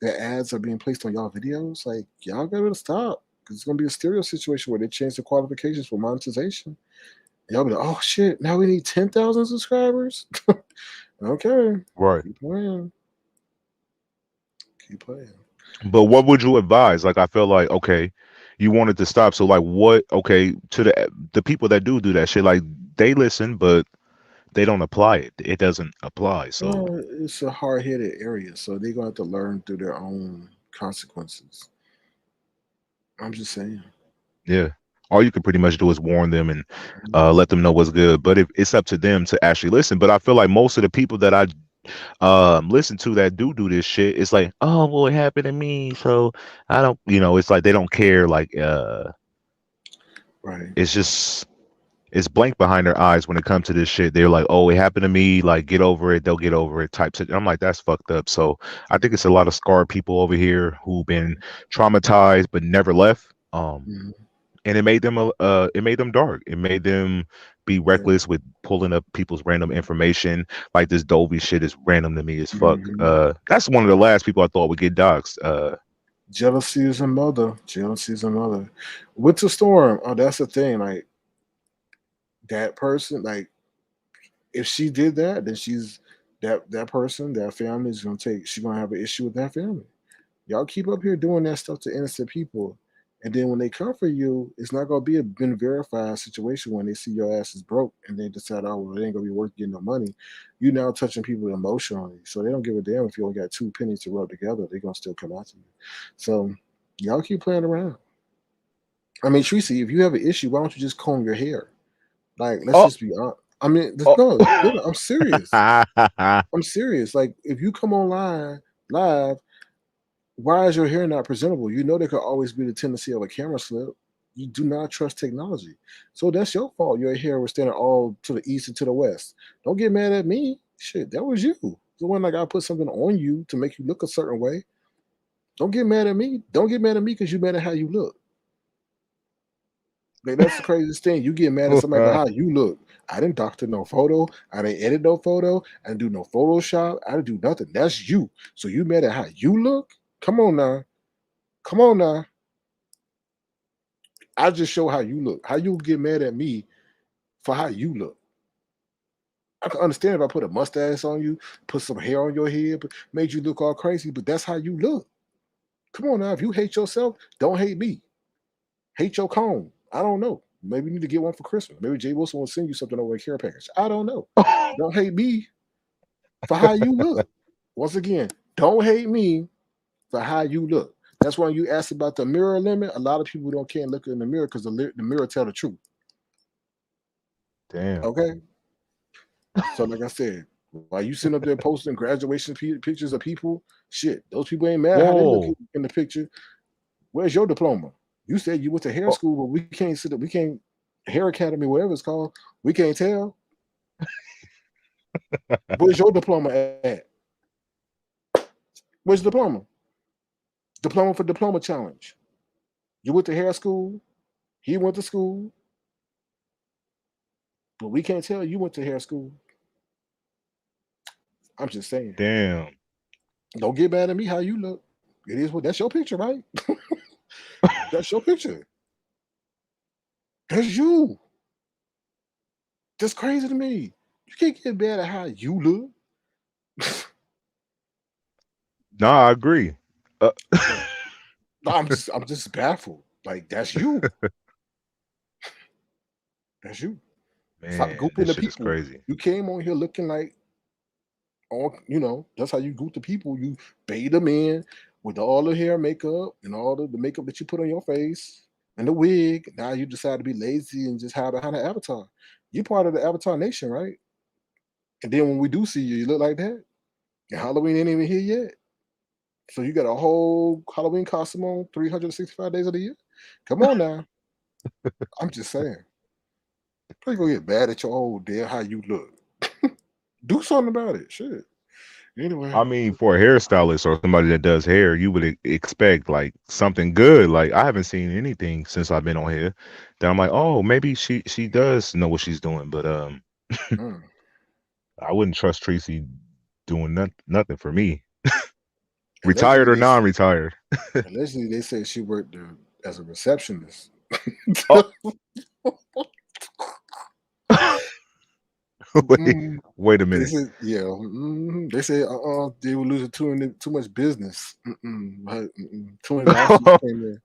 their ads are being placed on y'all videos? Like y'all got to stop because it's going to be a stereo situation where they change the qualifications for monetization. Y'all be like, oh shit, now we need 10,000 subscribers. Okay, Right. keep playing, keep playing. But what would you advise? Like, I feel like, okay, you wanted to stop. So like what, okay, to the people that do that shit, like they listen, but they don't apply it. It doesn't apply. So Well, it's a hard headed area, so they're gonna have to learn through their own consequences. I'm just saying. yeah. All you can pretty much do is warn them and let them know what's good. But if it's up to them to actually listen. But I feel like most of the people that I listen to that do this shit, it's like, oh well, it happened to me, so I don't, it's like they don't care. Like Right. it's just it's blank behind their eyes when it comes to this shit. They're like, oh, it happened to me, like get over it, they'll get over it type shit. I'm like, that's fucked up. So I think it's a lot of scarred people over here who've been traumatized but never left. Mhm. And it made them dark. It made them be Yeah. reckless with pulling up people's random information. Like this Dolby shit is random to me as fuck. Mhm. That's one of the last people I thought would get doxxed. Jealousy is a mother. Jealousy is a mother. Winter storm. Oh, that's the thing. Like that person. Like if she did that, then she's that person. That family is gonna take. She's gonna have an issue with that family. Y'all keep up here doing that stuff to innocent people. And then when they come for you, it's not gonna be a been verified situation when they see your ass is broke and they decide, oh well, it ain't gonna be worth getting no money. You now touching people emotionally. So they don't give a damn if you only got 2 pennies to rub together, they're gonna still come after you. So y'all keep playing around. I mean, Tracy, if you have an issue, why don't you just comb your hair? Like, let's Oh, just be honest. I mean, oh. no, I'm serious. I'm serious. Like, if you come online live, why is your hair not presentable? You know there could always be the tendency of a camera slip. You do not trust technology. So that's your fault. Your hair was standing all to the east and to the west. Don't get mad at me. Shit, that was you. The one like I put something on you to make you look a certain way. Don't get mad at me. Don't get mad at me because you mad at how you look. Like that's the craziest thing. You get mad at somebody about how you look. I didn't doctor no photo. I didn't edit no photo. I didn't do no Photoshop. I didn't do nothing. That's you. So you mad at how you look? Come on now. Come on now. I just show how you look. How you get mad at me for how you look? I can understand if I put a mustache on you, put some hair on your head, but made you look all crazy, but that's how you look. Come on now. If you hate yourself, don't hate me. Hate your comb. I don't know. Maybe you need to get one for Christmas. Maybe Jay Wilson will send you something over a care package. I don't know. Don't hate me for how you look. Once again, don't hate me for how you look. That's why you asked about the mirror limit. A lot of people can't look in the mirror because the mirror tell the truth. Damn. Okay, So, like I said, while you sitting up there posting graduation pictures of people, shit, those people ain't mad how they look Whoa. in the picture. Where's your diploma? You said you went to hair Oh, school, but we can't sit up. We can't hair academy, whatever it's called. We can't tell. Where's your diploma at? Where's the diploma? Diploma for diploma challenge. You went to hair school. He went to school, but we can't tell you went to hair school. I'm just saying. damn. Don't get mad at me how you look. It is what that's your picture, right? That's your picture. That's you. That's crazy to me. You can't get mad at how you look. Nah, I agree. Uh, I'm just baffled. Like that's you. That's you. Stop man, gooping this the shit is people. crazy. You came on here looking like that's how you goop the people. You bathe them in with all the hair makeup and all the makeup that you put on your face and the wig. Now you decide to be lazy and just hide behind an avatar. You part of the avatar nation, right? And then when we do see you, you look like that. And Halloween ain't even here yet. So you got a whole Halloween costume on 365 days of the year? Come on now. I'm just saying. Please go get mad at your old dad how you look. Do something about it. Shit. Anyway. I mean, for a hairstylist or somebody that does hair, you would expect like something good. Like I haven't seen anything since I've been on here that I'm like, oh, maybe she does know what she's doing. But Mm. I wouldn't trust Tracy doing nothing for me, retired Allegedly, or they non-retired. allegedly they said she worked there as a receptionist. Oh, wait, Mm, wait a they minute. said, yeah. They said, they were losing too much business. Too many lawsuits came in.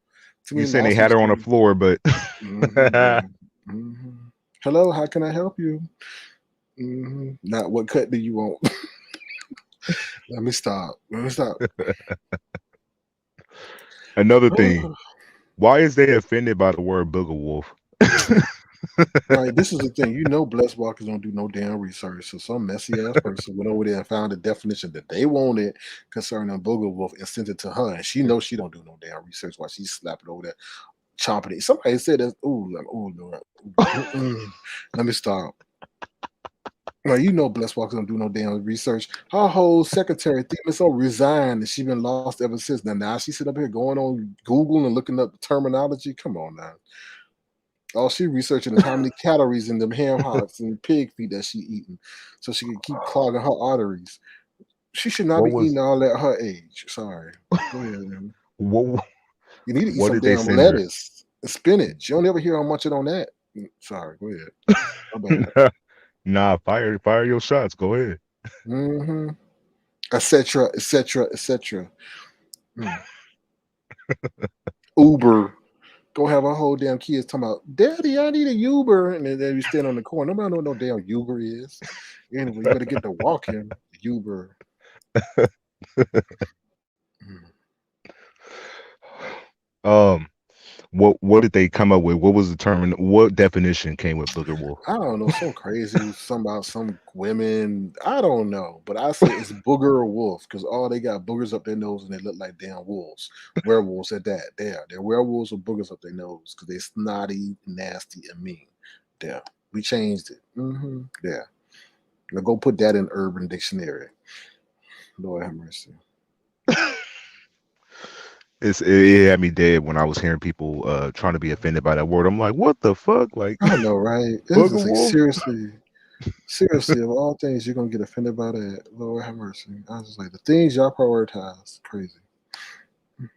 Too You many saying they had lawsuits her on the came. floor, but Yeah. hmm Hello, how can I help you? Not what cut do you want? Let me stop. Let me stop. another thing. Why is they offended by the word booger wolf? Right, this is the thing. Blessed Walkers don't do no damn research. So some messy ass person went over there and found the definition that they wanted concerning Booger Wolf and sent it to her. And she knows she don't do no damn research while she's slapping over there, chomping it. Somebody said that, ooh, Lord. Let me stop. Well, Blessed Walkers don't do no damn research. Her whole secretary, so resigned, and she been lost ever since. Now she sit up here going on Google and looking up the terminology. Come on now. All she researching is how many calories in them ham hocks and pig feet that she eating, so she can keep clogging her arteries. She should not What be eating was all that at her age. Sorry. Go ahead, man. what? You need to eat What some did they damn send her? lettuce and spinach. You don't ever hear how much it on that. Sorry. Go ahead. My bad. Nah, fire your shots. Go ahead. Mm-hmm. Etc. Etc. Etc. Uber. Go have our whole damn kids talking about, Daddy, I need a Uber. And then you stand on the corner. Nobody know what no damn Uber is. Anyway, you better get to walking Uber. Mm. Um, what did they come up with? What was the term? What definition came with booger wolf? I don't know, some crazy, some about some women. I don't know, but I say it's booger or wolf because all they got boogers up their nose and they look like damn wolves. Werewolves at that. They're werewolves with boogers up their nose because they snotty, nasty, and mean. There, we changed it. There. Now go put that in Urban Dictionary. Lord have mercy. It had me dead when I was hearing people trying to be offended by that word. I'm like, what the fuck? Like I know, right? It's booger just like wolf? seriously, of all things, you're gonna get offended by that. Lord have mercy. I was just like the things y'all prioritize, crazy.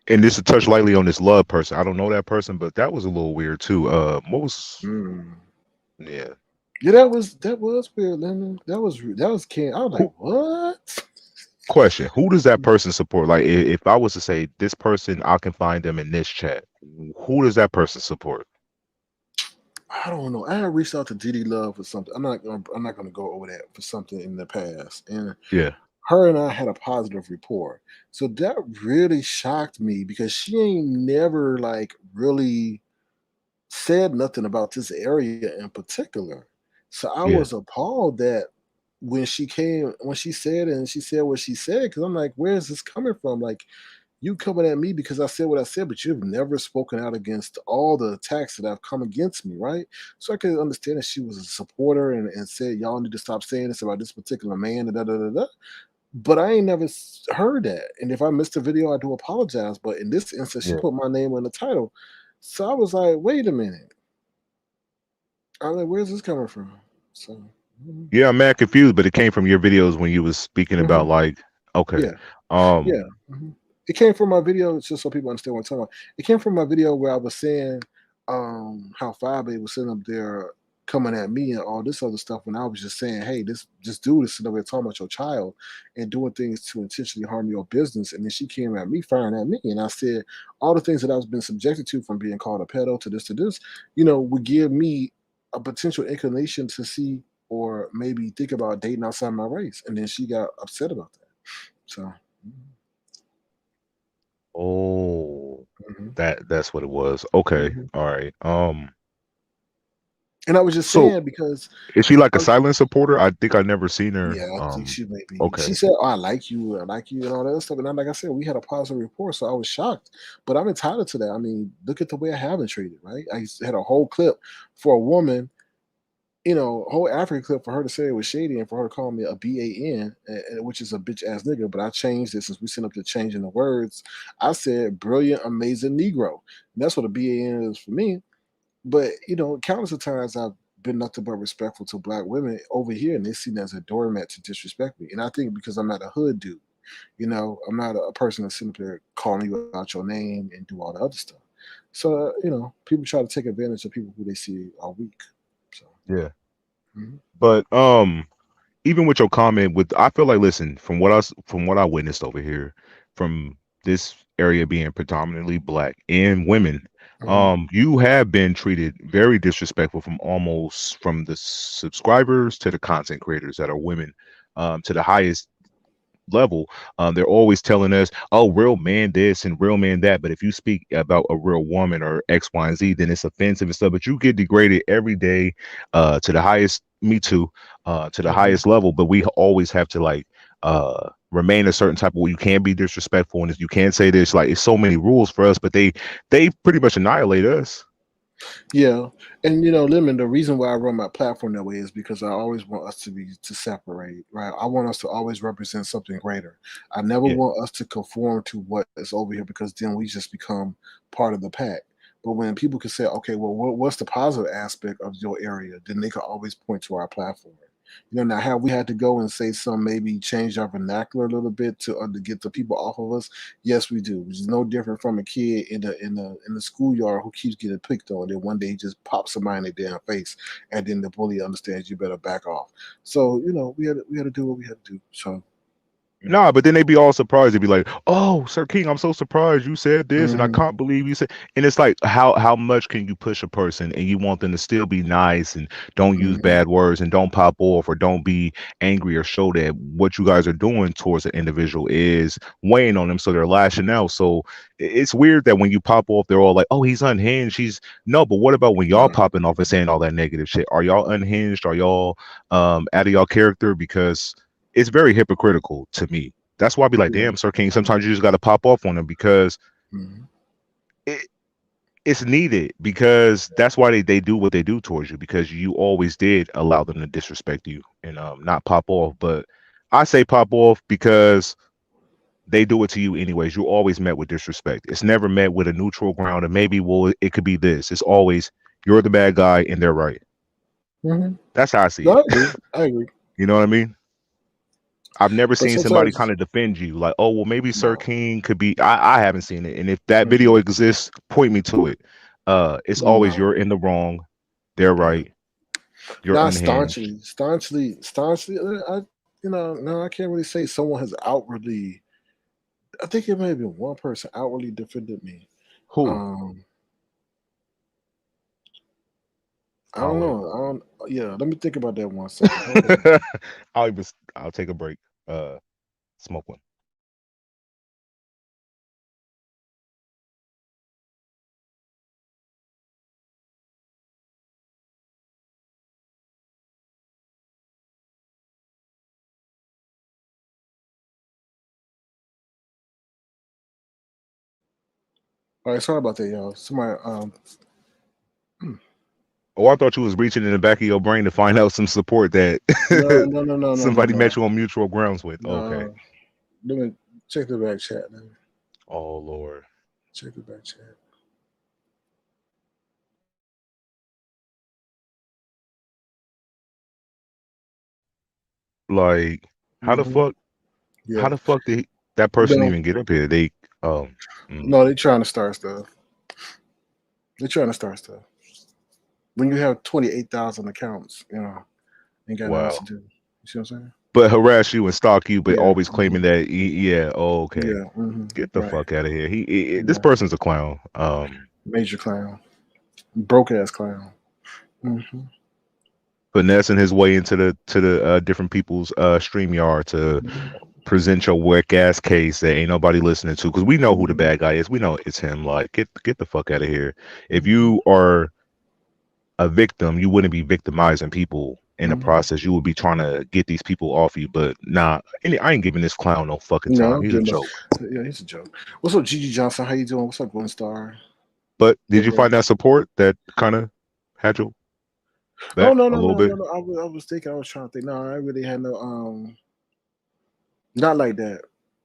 And this to touch lightly on this love person. I don't know that person, but that was a little weird too. What was Mm. yeah. Yeah, that was weird, Lemon. That was Ken. I was like, Who what? question? Who does that person support? Like if I was to say this person, I can find them in this chat. Who does that person support? I don't know. I had reached out to DD Love for something. I'm not gonna go over that for something in the past. And Yeah. her and I had a positive rapport. So that really shocked me because she ain't never like really said nothing about this area in particular. So I Yeah. was appalled that when she came, when she said it and she said what she said, because I'm like, where is this coming from? Like, you coming at me because I said what I said, but you've never spoken out against all the attacks that have come against me, right? So I could understand that she was a supporter and said, y'all need to stop saying this about this particular man, da da da da. But I ain't never heard that. And if I missed a video, I do apologize. But in this instance, she Yeah. put my name on the title. So I was like, wait a minute. I'm like, where's this coming from? So, Yeah, I'm mad confused, but it came from your videos when you was speaking about mhm, like, okay, yeah, um, yeah. It came from my video, just so people understand what I'm talking about. It came from my video where I was saying how Fabe was sitting up there coming at me and all this other stuff when I was just saying, hey, this dude is sitting up there talking about your child and doing things to intentionally harm your business. And then she came at me, firing at me. And I said, all the things that I've been subjected to, from being called a pedo to this, would give me a potential inclination to see or maybe think about dating outside my race. And then she got upset about that. So oh, mhm, that's what it was. Okay, mhm. all right. And I was just So saying because is she like a um, silent supporter? I think I never seen her. yeah, I think she may be. She Okay, said, "Oh, I like you, and all that other stuff." And like I said, we had a positive report, so I was shocked. But I'm entitled to that. I mean, look at the way I have been treated, right? Had a whole clip for a woman, a whole African clip for her to say it was shady and for her to call me a BAN, which is a bitch ass nigga. But I changed it since we sent up to changing the words. I said brilliant, amazing Negro. And that's what a BAN is for me. But countless of times I've been nothing but respectful to black women over here, and they see me as a doormat to disrespect me. And I think because I'm not a hood dude, I'm not a person that's sitting there calling you out your name and do all the other stuff. So people try to take advantage of people who they see are weak. So yeah. mhm, But even with your comment, with I feel like listen from what I witnessed over here, from this area being predominantly black and women, mhm, you have been treated very disrespectful from the subscribers to the content creators that are women, to the highest level. They're always telling us, oh, real man this and real man that. But if you speak about a real woman or X, Y, and Z, then it's offensive and stuff. But you get degraded every day, to the highest, me too, to the mhm. highest level. But we always have to like remain a certain type of way. You can't be disrespectful and you can't say this. Like it's so many rules for us, but they pretty much annihilate us. Yeah, and Lemon, the reason why I run my platform that way is because I always want us to separate, right? I want us to always represent something greater. I never Yeah. want us to conform to what is over here because then we just become part of the pack. But when people can say, okay, well, what's the positive aspect of your area, then they can always point to our platform. Now have we had to go and say some, maybe change our vernacular a little bit to get the people off of us? Yes, we do. Which is no different from a kid in the schoolyard who keeps getting picked on. Then one day he just pops somebody in their damn face, and then the bully understands you better back off. So we had to do what we had to do. So Nah, but then they be all surprised. They'd be like, "Oh, Sir King, I'm so surprised you said this, and I mhm, can't believe you said." And it's like, how much can you push a person, and you want them to still be nice and don't use mhm, bad words and don't pop off or don't be angry or show that what you guys are doing towards an individual is weighing on them, so they're lashing out. So it's weird that when you pop off, they're all like, "Oh, he's unhinged." He's no, but what about when y'all right. popping off and saying all that negative shit? Are y'all unhinged? Are y'all out of y'all character? Because it's very hypocritical to me. That's why I be like, Yeah. damn, Sir King, sometimes you just got to pop off on them because Mhm. it, it's needed, because that's why they do what they do towards you, because you always did allow them to disrespect you and not pop off. But I say pop off because they do it to you anyways. You're always met with disrespect. It's never met with a neutral ground and maybe, well, it could be this. It's always you're the bad guy and they're right. Mhm. That's how I see No, it. I agree. I agree. You know what I mean? I've never But seen somebody kind sometimes of defend you like, oh, well, maybe Sir no. King could be. I haven't seen it. And if that video Mm-mm. exists, point me to it. It's always No. you're in the wrong, they're Yeah. right, you're Not unhinged. staunchly. No, I can't really say someone has outwardly. I think it may have been one person outwardly defended me. Who? Um, I I'll don't wait. know. I don't. Yeah, let me think about that 1 second. Hold on. I'll take a break. Smoke one. All right, sorry about that, y'all. Somebody, Oh, I thought you was reaching in the back of your brain to find out some support that no, no, no, no, no, no, somebody met no, you on mutual grounds with. Okay. no. Let me check the back chat. Let me Oh Lord. check the back chat. Like, how the Mm-hmm. fuck? How Yeah. the fuck did that person No, even get up here? They um. mm, no, they trying to start stuff. They're trying to start stuff. When you have 28,000 accounts, ain't got nothing else to wow. do. You see what I'm saying? But harass you and stalk you, but Yeah. always claiming that. Yeah. Oh, okay. Yeah. Hmm. Get the Right. fuck out of here. This Yeah. person's a clown. Major clown. Broke ass clown. Hmm. Finessing his way into the different people's StreamYard to Hmm. present your whack ass case that ain't nobody listening to, because we know who the Hmm. bad guy is. We know it's him. Like, get the fuck out of here. If Hmm. you are a victim, you wouldn't be victimizing people in the Hmm. process. You would be trying to get these people off you. But nah, I ain't giving this clown no fucking No, time. I'm He's a good. joke. Yeah, he's a joke. What's up, Gigi Johnson? How you doing? What's up, Golden Star? But did you Deborah? find that support that kind of had your Oh back no, a no, little no, bit? no, no. I was thinking. I was trying to think. No, I really had no. Not like that.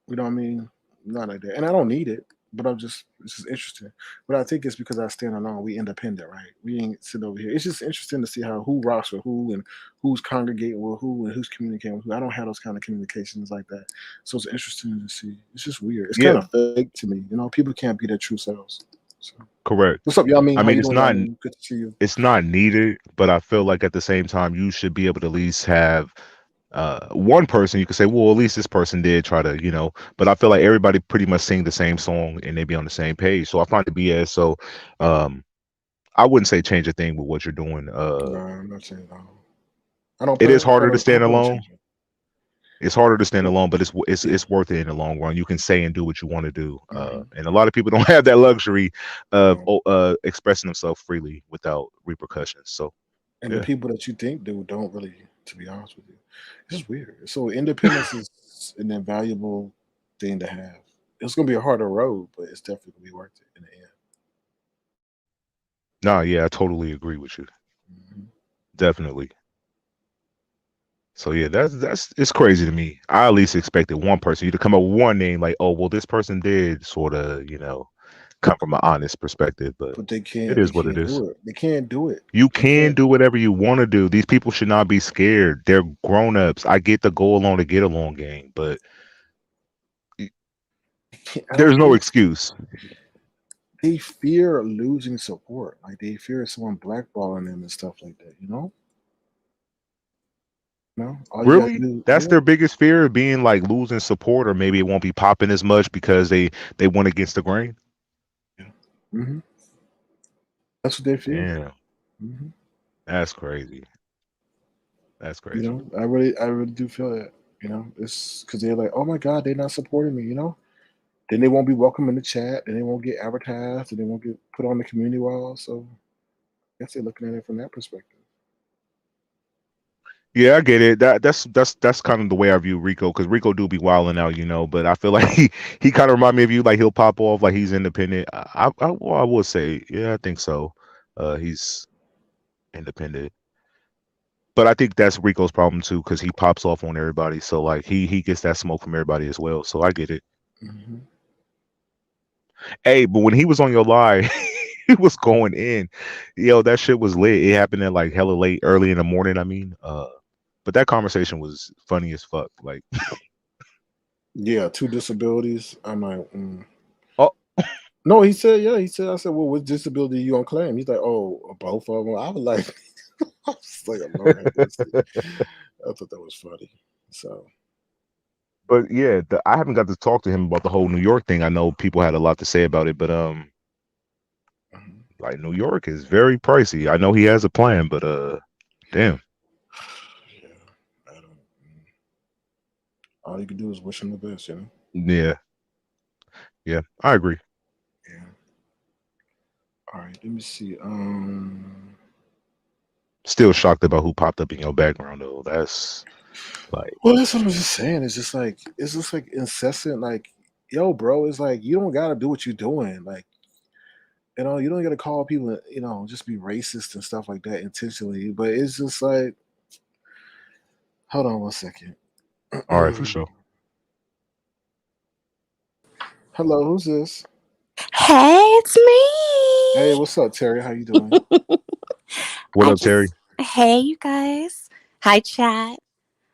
You know what I mean? Not like that. And I don't need it, but it's just interesting. But I think it's because I stand alone. We independent, right? We ain't sitting over here. It's just interesting to see how who rocks with who and who's congregating with who and who's communicating with who. I don't have those kind of communications like that. So it's interesting to see. It's just weird. It's Yeah, kind of fake to me. People can't be their true selves. So correct. what's up, y'all mean? I How mean, you doing, y'all mean? Good to see you. it's not needed, but I feel like at the same time you should be able to at least have one person you could say, well, at least this person did try to, but I feel like everybody pretty much sing the same song and they be on the same page. So I find it BS. So um I wouldn't say change a thing with what you're doing. No, I'm not saying at all. I don't It is harder to I stand don't plan on alone. changing. It's harder to stand But alone, but it's yeah. it's worth it in the long run. You can say and do what you want to do, Hmm. and a lot of people don't have that luxury of No. expressing themselves freely without repercussions. So And the yeah, people that you think do don't really, to be honest with you. It's just weird. So independence is an invaluable thing to have. It's gonna be a harder road, but it's definitely gonna be worth it in the end. nah, yeah, I totally agree with you. Hmm. Definitely. So yeah, that's it's crazy to me. I at least expected one person you to come up with one name like, oh well, this person did sort of, come from an honest perspective, but But they it can't. They is what it can't is. do it. They can't do it. You They can can't. do whatever you want to do. These people should not be scared. They're grown-ups. I get the go along to get along game, but I there's don't no think excuse. they fear losing support. Like they fear someone blackballing them and stuff like that. No. All you gotta Really? do, That's yeah. their biggest fear, being like losing support, or maybe it won't be popping as much because they went against the grain. Yeah. Hmm. That's what they fear. Damn, Hmm. that's crazy. That's crazy. I really do feel that. It's because they're like, oh my God, they're not supporting me. Then they won't be welcome in the chat, and they won't get advertised, and they won't get put on the community wall. So I guess they're looking at it from that perspective. Yeah, I get it. That's kind of the way I view Rico, because Rico do be wilding out, but I feel like he kind of remind me of you, like he'll pop off like he's independent. Well, I would say, yeah, I think so. He's independent, but I think that's Rico's problem too, because he pops off on everybody. So like he gets that smoke from everybody as well. So I get it. Hmm. Hey, but when he was on your live, he was going in. Yo, that shit was lit. It happened at like hella late, early in the morning. I mean, but that conversation was funny as fuck. Like, Yeah, two disabilities. I'm like, oh, no. He said, yeah. He said, I said, well, what disability you gonna claim? He's like, oh, both of them. I was like, I was like, Lord have mercy. I thought that was funny. So, but yeah, I haven't got to talk to him about the whole New York thing. I know people had a lot to say about it, but mhm. like New York is very pricey. I know he has a plan, but damn, Yeah, I don't. All you can do is wish him the best. yeah, yeah, I agree. Yeah. All right. Let me see. Still shocked about who popped up in your background though. That's like, Well, that's what I'm just saying. It's just like incessant. Like, yo, bro, it's like you don't gotta do what you're doing. Like, You don't got to call people, just be racist and stuff like that intentionally. But it's just like, hold on one second. All right, for sure. Hello, who's this? Hey, it's me. Hey, what's up, Terry? How you doing? What up, Terry? Hey, you guys. Hi, chat.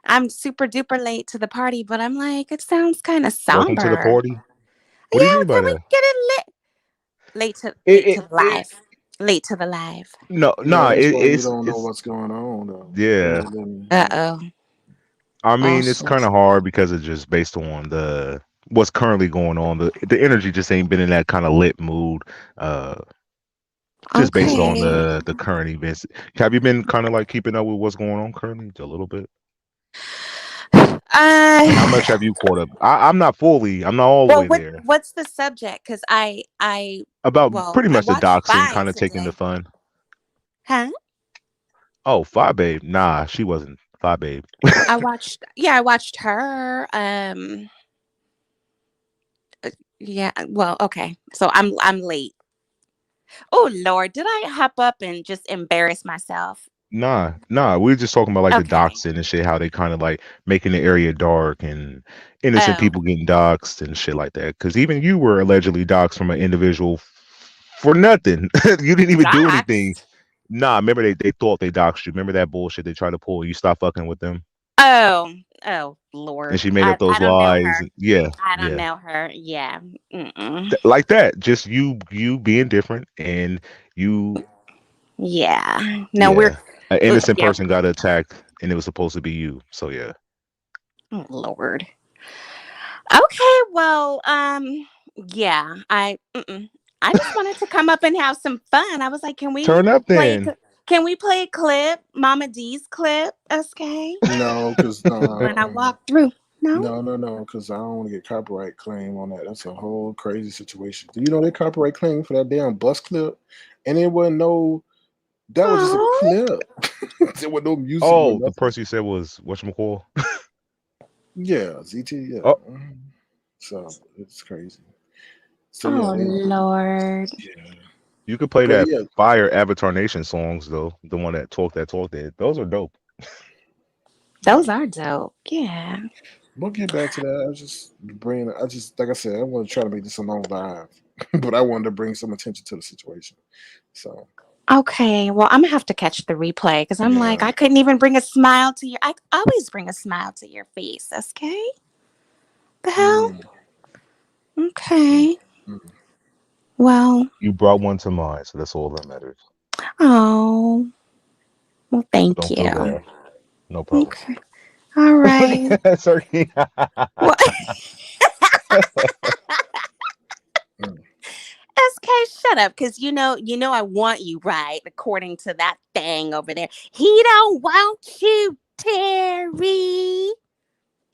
I'm super duper late to the party, but I'm like, it sounds kind of somber. Welcome to the party. What do you mean by can that? we get it lit? Late to the live. Late to the live. No, that's why you it's don't know what's going on, though. yeah. Uh-oh. I mean, it's kind of hard because it's just based on what's currently going on. The energy just ain't been in that kind of lit mood. Just based on the current events. Have you been kind of like keeping up with what's going on currently? A little bit. How much have you caught up? I'm not all the way there. What's the subject? Because pretty much the doxing, kind of taking the fun. Huh? Oh, Fi Babe. Nah, she wasn't Fi Babe. I watched her. Yeah. Well, okay. So I'm late. Oh Lord, did I hop up and just embarrass myself? Nah. We were just talking about like the doxing and shit, how they kind of like making the area dark and innocent people getting doxed and shit like that. Because even you were allegedly doxed from an individual for nothing. You didn't even do anything. Nah, remember they thought they doxed you. Remember that bullshit they tried to pull? You stopped fucking with them. Oh Lord! And she made up those lies. Yeah, I don't know her. Yeah, like that. Just you being different, and you. Yeah. No, we're an innocent person got attacked, and it was supposed to be you. So yeah. Oh Lord. Okay, well, yeah, I just wanted to come up and have some fun. I was like, can we turn up then? Can we play a clip, Mama D's clip, SK? No, because when I walk through. No, because I don't want to get copyright claim on that. That's a whole crazy situation. Do you know they copyright claim for that damn bus clip? And it wasn't no. That was just a clip. There was no music. Oh, the person you said was whatchamacall? Yeah, ZT. Yeah. Oh. So it's crazy. So, Lord. Yeah. You could play that Fire Avatar Nation songs though. The one that talk that. Those are dope. Those are dope. Yeah. We'll get back to that. Like I said, I want to try to make this a long live, but I wanted to bring some attention to the situation. So. Okay, well, I'm gonna have to catch the replay because I'm like, I couldn't even bring a smile to your. I always bring a smile to your face. Okay. The hell. Okay. Well, you brought one to mind, so that's all that matters. Oh, well, thank you. No problem. Okay. All right. Sorry. SK, shut up, because you know I want you, right? According to that thing over there, he don't want you, Terry.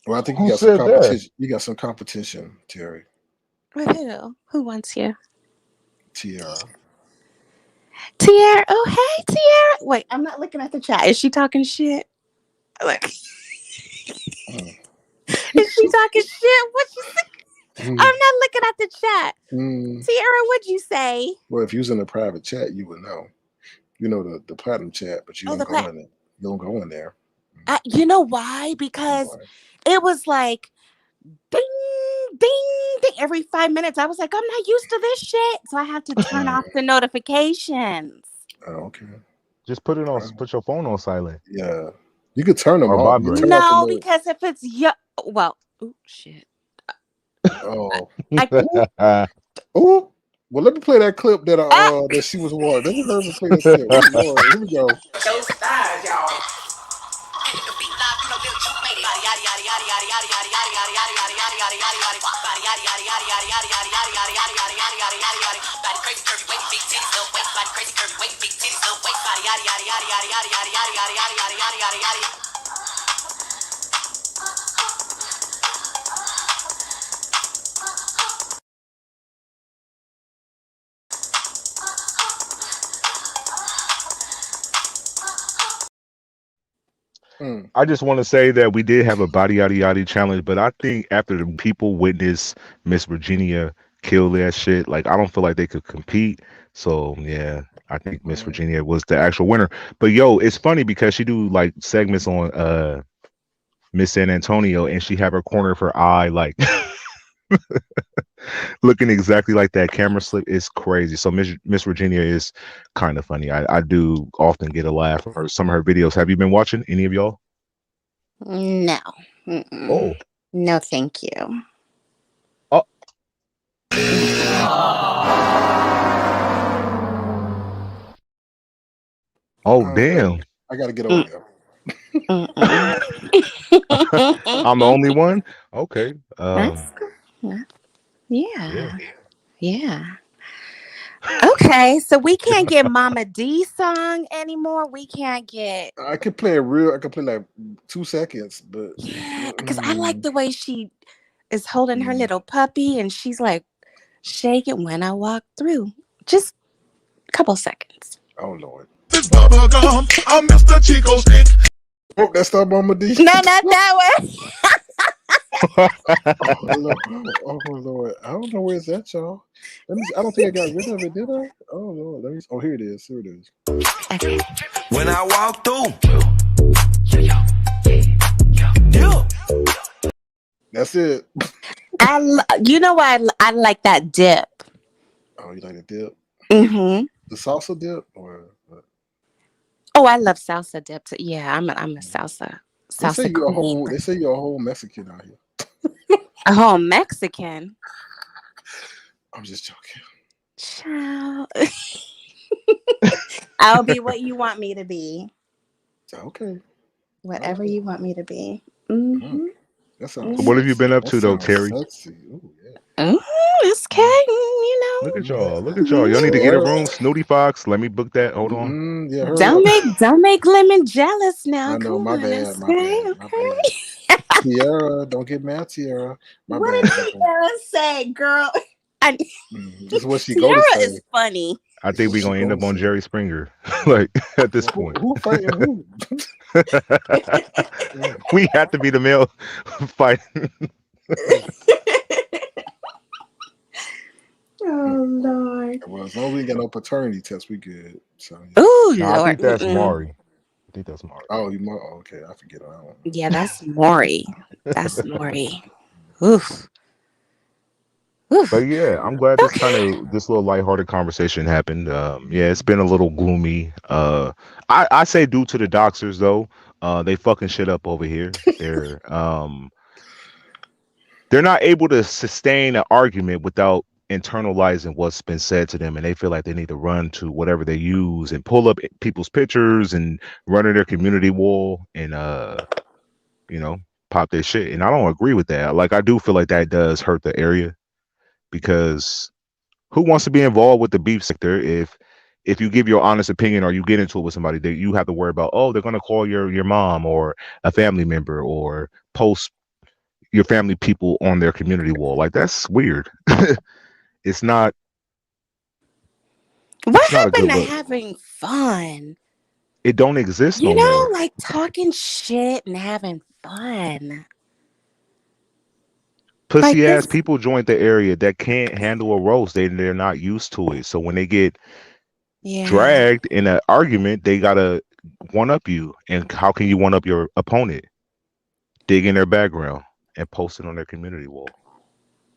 Well, I think you got some competition. You got some competition, Terry. With who? Who wants you? Tiara. Tiara. Oh, hey, Tiara. Wait, I'm not looking at the chat. Is she talking shit? Look. Is she talking shit? What you say? I'm not looking at the chat. Tiara, what'd you say? Well, if you was in a private chat, you would know. You know the platinum chat, but you don't go in it. You don't go in there. You know why? Because it was like ding, ding, ding every 5 minutes. I was like, I'm not used to this shit. So I have to turn off the notifications. Oh, okay. Just put your phone on silent. Yeah. You could turn them off. No, because if it's oh shit. Oh. Oh. Well, let me play that clip that she was watching. Let me hear her play that shit. Here we go. Those thighs, y'all. I just want to say that we did have a body yada yada challenge, but I think after the people witnessed Miss Virginia kill that shit, like I don't feel like they could compete. So yeah, I think Miss Virginia was the actual winner. But yo, it's funny because she do like segments on Miss San Antonio, and she have her corner of her eye like looking exactly like that camera slip. Is crazy. So Miss Virginia is kind of funny. I do often get a laugh from her. Some of her videos. Have you been watching any of y'all? No. Mm-mm. Oh, No, thank you. oh, oh, damn! I gotta get over there. Mm-mm. I'm the only one. Okay. That's good. Yeah. Yeah. Yeah. Okay, so we can't get Mama D song anymore. We can't get I could play I could play like 2 seconds, but because I like the way she is holding her little puppy and she's like shaking when I walk through. Just a couple seconds. oh Lord. This bubble gum, I'm Mr. Chico Stick. Oh, that's not Mama D. No, not that one. Oh Lord. Oh Lord. I don't know where it's at, y'all. Let me. I don't think I got rid of it, did I? Oh Lord. Let me. Oh, here it is. Here it is. Okay. When I walk through. Yeah. That's it. You know why I like that dip. Oh, you like the dip? Mm-hmm. The salsa dip, or what? Oh, I love salsa dip. Too. Yeah, I'm a salsa They say you're a whole. queen. They say you're a whole Mexican out here. A whole Mexican. I'm just joking. Child. I'll be what you want me to be. Okay. Whatever you want me to be. Mm-hmm. That sounds. What have you been up That to though, sounds Terry? Sexy. Ooh, yeah. It's okay, you know. Look at y'all. Look at y'all. Y'all need to get a room. Snooty Fox. Let me book that. Hold on. Yeah, hurry up. Don't make Lemon jealous now. I know. Come My on, bad. it's My okay, bad. My okay. bad. Tiara, don't get mad, Tiara. My What bad. did My bad. Tiara say, girl? This is what she go to Tiara say. is funny. I think what we're she gonna end gonna up on say. Jerry Springer. Like at this point. Who fighting who? We have to be the male fighting. Oh Lord. Well, as long as we ain't got no paternity test, we good. So yeah. Oh No, I Lord. think that's Mm-mm. Mari. I think that's Mari. Oh, you might. Oh, okay, I forget that one. Yeah, that's Maury. That's Maury. Oof. Oof. But yeah, I'm glad this little lighthearted conversation happened. Yeah, it's been a little gloomy. I say due to the doxers though. They fucking shit up over here. They're not able to sustain an argument without internalizing what's been said to them, and they feel like they need to run to whatever they use and pull up people's pictures and run to their community wall and pop their shit. And I don't agree with that. Like, I do feel like that does hurt the area, because who wants to be involved with the beef sector if you give your honest opinion or you get into it with somebody that you have to worry about, oh, they're going to call your mom or a family member or post your family people on their community wall. Like, that's weird. It's not. What It's not a happened good to look. having fun? It don't exist You no know, more. like talking shit and having fun. Pussy Like ass this. people join the area that can't handle a roast. They're not used to it. So when they get Yeah. dragged in an argument, they gotta one up you. And how can you one up your opponent? Dig in their background and post it on their community wall.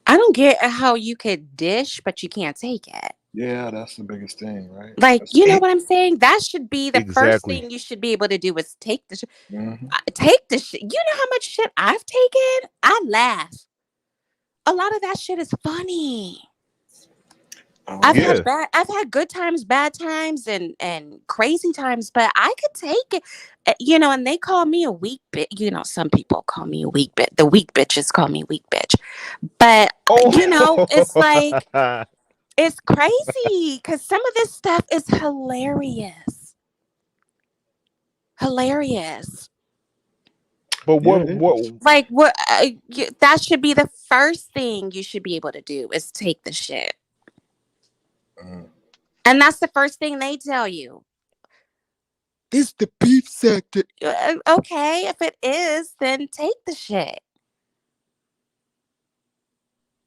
I don't get how you could dish, but you can't take it. Yeah, that's the biggest thing, right? Like, That's you know what I'm saying? That should be the first Exactly. thing you should be able to do is take the shit. Mhm. Take the shit. You know how much shit I've taken? I laugh. A lot of that shit is funny. I've Yeah. I've had good times, bad times, and crazy times, but I could take it. And they call me a weak bitch. Some people call me a weak bitch. The weak bitches call me weak bitch. But it's like it's crazy because some of this stuff is hilarious. Hilarious. But Yeah, what it what is. Like what? That should be the first thing you should be able to do is take the shit. Mhm. And that's the first thing they tell you. This the beef sector. Okay, if it is, then take the shit.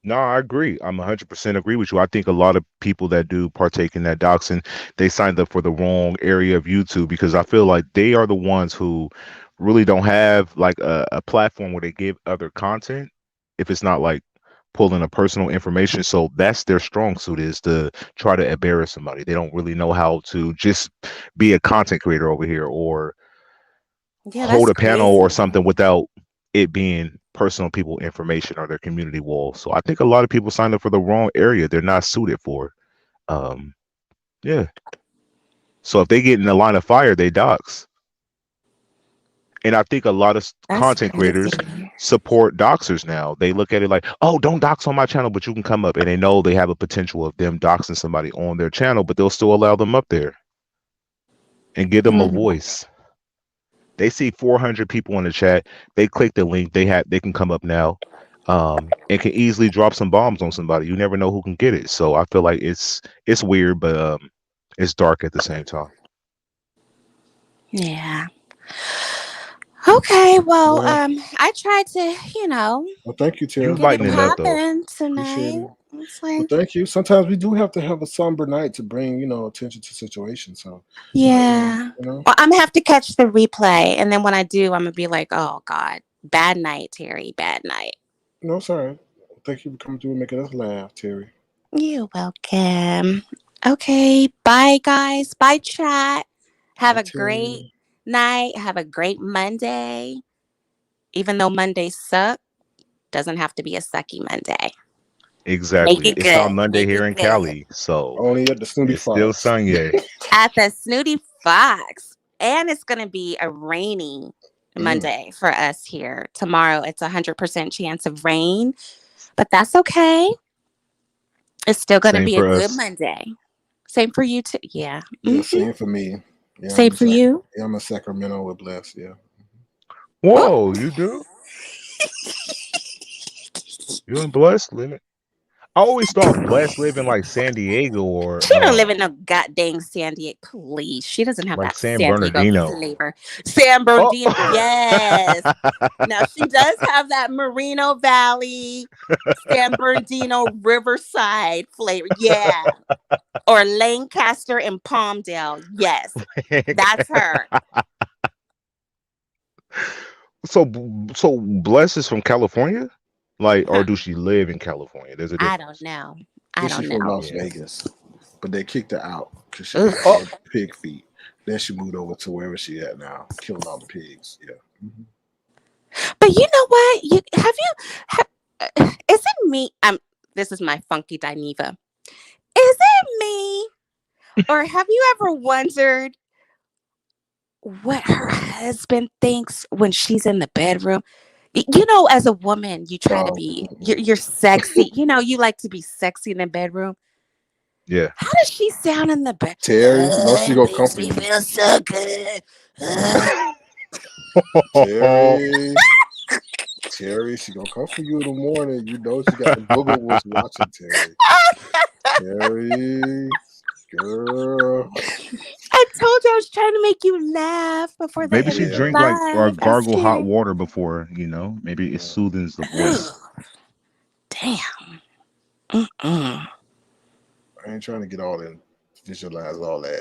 No, I agree. I'm 100% agree with you. I think a lot of people that do partake in that doxing, they signed up for the wrong area of YouTube because I feel like they are the ones who really don't have like a platform where they give other content if it's not like pulling a personal information. So that's their strong suit is to try to embarrass somebody. They don't really know how to just be a content creator over here or Yeah, hold that's a panel or crazy. something without it being personal people information or their community wall. So I think a lot of people sign up for the wrong area. They're not suited for. Um, yeah. So if they get in the line of fire, they dox. And I think a lot of That's content creators crazy. support doxers now. They look at it like, oh, don't dox on my channel, but you can come up. And they know they have a potential of them doxing somebody on their channel, but they'll still allow them up there and give them a Hmm. voice. They see 400 people in the chat. They click the link. They can come up now, and can easily drop some bombs on somebody. You never know who can get it. So I feel like it's weird, but it's dark at the same time. Yeah. Okay, well, Well, I tried to, well, thank you, You Terry. get it lighten it up Um, though. popping appreciate tonight. it. It's Well, like, thank you. Sometimes we do have to have a somber night to bring, attention to situations. So, yeah. you know, Well, I'm gonna have to catch the replay, and then when I do, I'm gonna be like, oh God, bad night, Terry, bad night. it's all right. Thank you for coming through and making us laugh, Terry. You're welcome. Okay, bye, guys. Bye, chat. Have Bye, a great Terry. night. Have a great Monday. Even though Mondays suck, doesn't have to be a sucky Monday. Make Exactly. it It's not good. Monday Make here it in good. Cali, so Only at the Snooty it's still Fox. Sunday. At the Snooty Fox. And it's going to be a rainy Mm. Monday for us here. Tomorrow, it's 100% chance of rain, but that's okay. It's still going to Same be a for good us. Monday. Same for you, too. Yeah. Yeah, Hmm. same for me. Yeah, Same for you. I'm a Sacramento with Bless. Yeah. Oh. Whoa, you do? You and Bless living? I always thought Bless lived in like San Diego or She don't live in no goddamn San Diego. Please. She doesn't have like that San San Diego Bernardino. flavor. San Oh, Bernardino. Yes. Now she does have that Moreno Valley, San Bernardino Riverside flavor. Yeah. Or Lancaster and Palmdale. Yes. That's her. so so Bless is from California, like, or Huh. do she live in California? There's a I don't difference. know. I I think she's don't from know. Las Yeah. Vegas, but they kicked her out because she Ugh. got Oh, pig feet. Then she moved over to wherever she at now, killing all the pigs. Yeah. Mhm. But you know what? Is it me? This is my funky Dineva. Is it me? Or have you ever wondered what her husband thinks when she's in the bedroom? As a woman, you try to be you're sexy. You like to be sexy in the bedroom. yeah. How does she sound in the bed? Terry, no, she It gonna makes comfort me you. feel so good. Terry, Terry, she gonna comfort you in the morning. You know she got the booger wolves watching. Terry, girl. I told you I was trying to make you laugh before the Maybe end she of the Yeah. drink like or live. gargle hot Okay. water before, maybe it soothes the voice. Damn. Mm-mm. I ain't trying to get all in, visualize all that.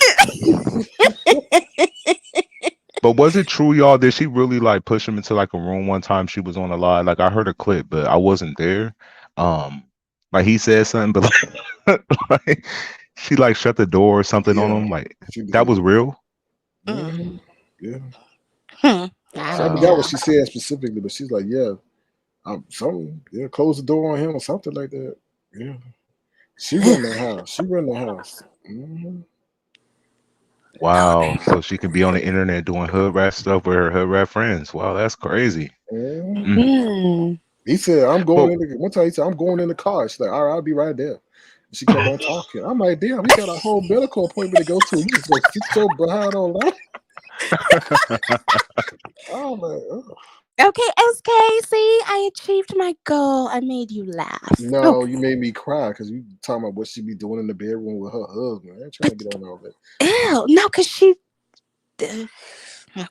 But was it true, y'all? Did she really like push him into like a room one time? She was on a live. Like I heard a clip, but I wasn't there. Like he said something, but like she like shut the door or something on Yeah, him. Like she that was did. real. Mm. Yeah. I I don't forgot know. what she said specifically, but she's like, yeah, something, yeah, close the door on him or something like that. Yeah. She run the house. She run the house. Mhm. Wow. So she can be on the internet doing hood rat stuff with her hood rat friends. Wow, that's crazy. Mhm. Mm. Mm. He said, I'm But going in the one time he said, I'm going in the car. She's like, all right, I'll be right there. And she kept on talking. I'm like, damn, we got a whole medical appointment to go to. You just gonna sit your behind online? I'm like, oh. Okay, SK, see, I achieved my goal. I made you laugh. No, Okay. you made me cry because you talking about what she be doing in the bedroom with her husband. I ain't trying to get on all that. Ew, no, because she. Okay.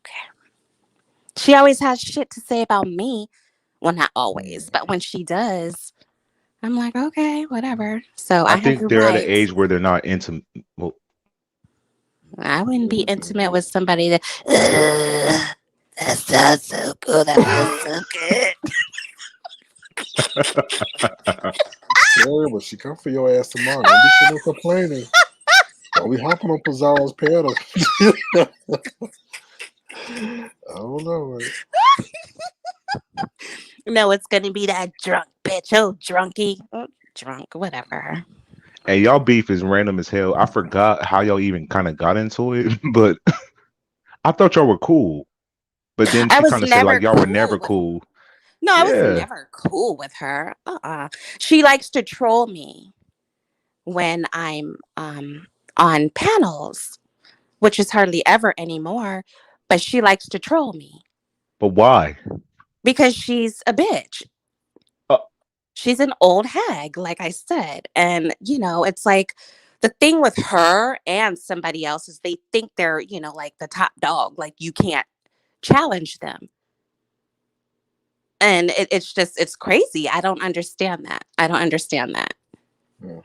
She always has shit to say about me. Well, not always, but when she does, I'm like, okay, whatever. So I I have think the they're at an right. age where they're not intimate. Well, I wouldn't be intimate with somebody that. That sounds so good. That feels so good. Terry, but she come for your ass tomorrow. Don't be sitting there complaining. Don't be hopping on Pizarro's pedal. I don't know. Man. No, it's gonna be that drunk bitch. Oh, drunky. Oh, drunk, whatever. and y'all beef is random as hell. I forgot how y'all even kind of got into it, but I thought y'all were cool. But then I she was kind of said never like y'all were cool never with. cool. No, I was Yeah, never cool with her. She likes to troll me when I'm on panels, which is hardly ever anymore. But she likes to troll me but why? because she's a bitch. Uh, She's an old hag, like I said. And, it's like the thing with her and somebody else is they think they're, like the top dog. Like you can't challenge them. And it's crazy. I don't understand that. I don't understand that. Yeah.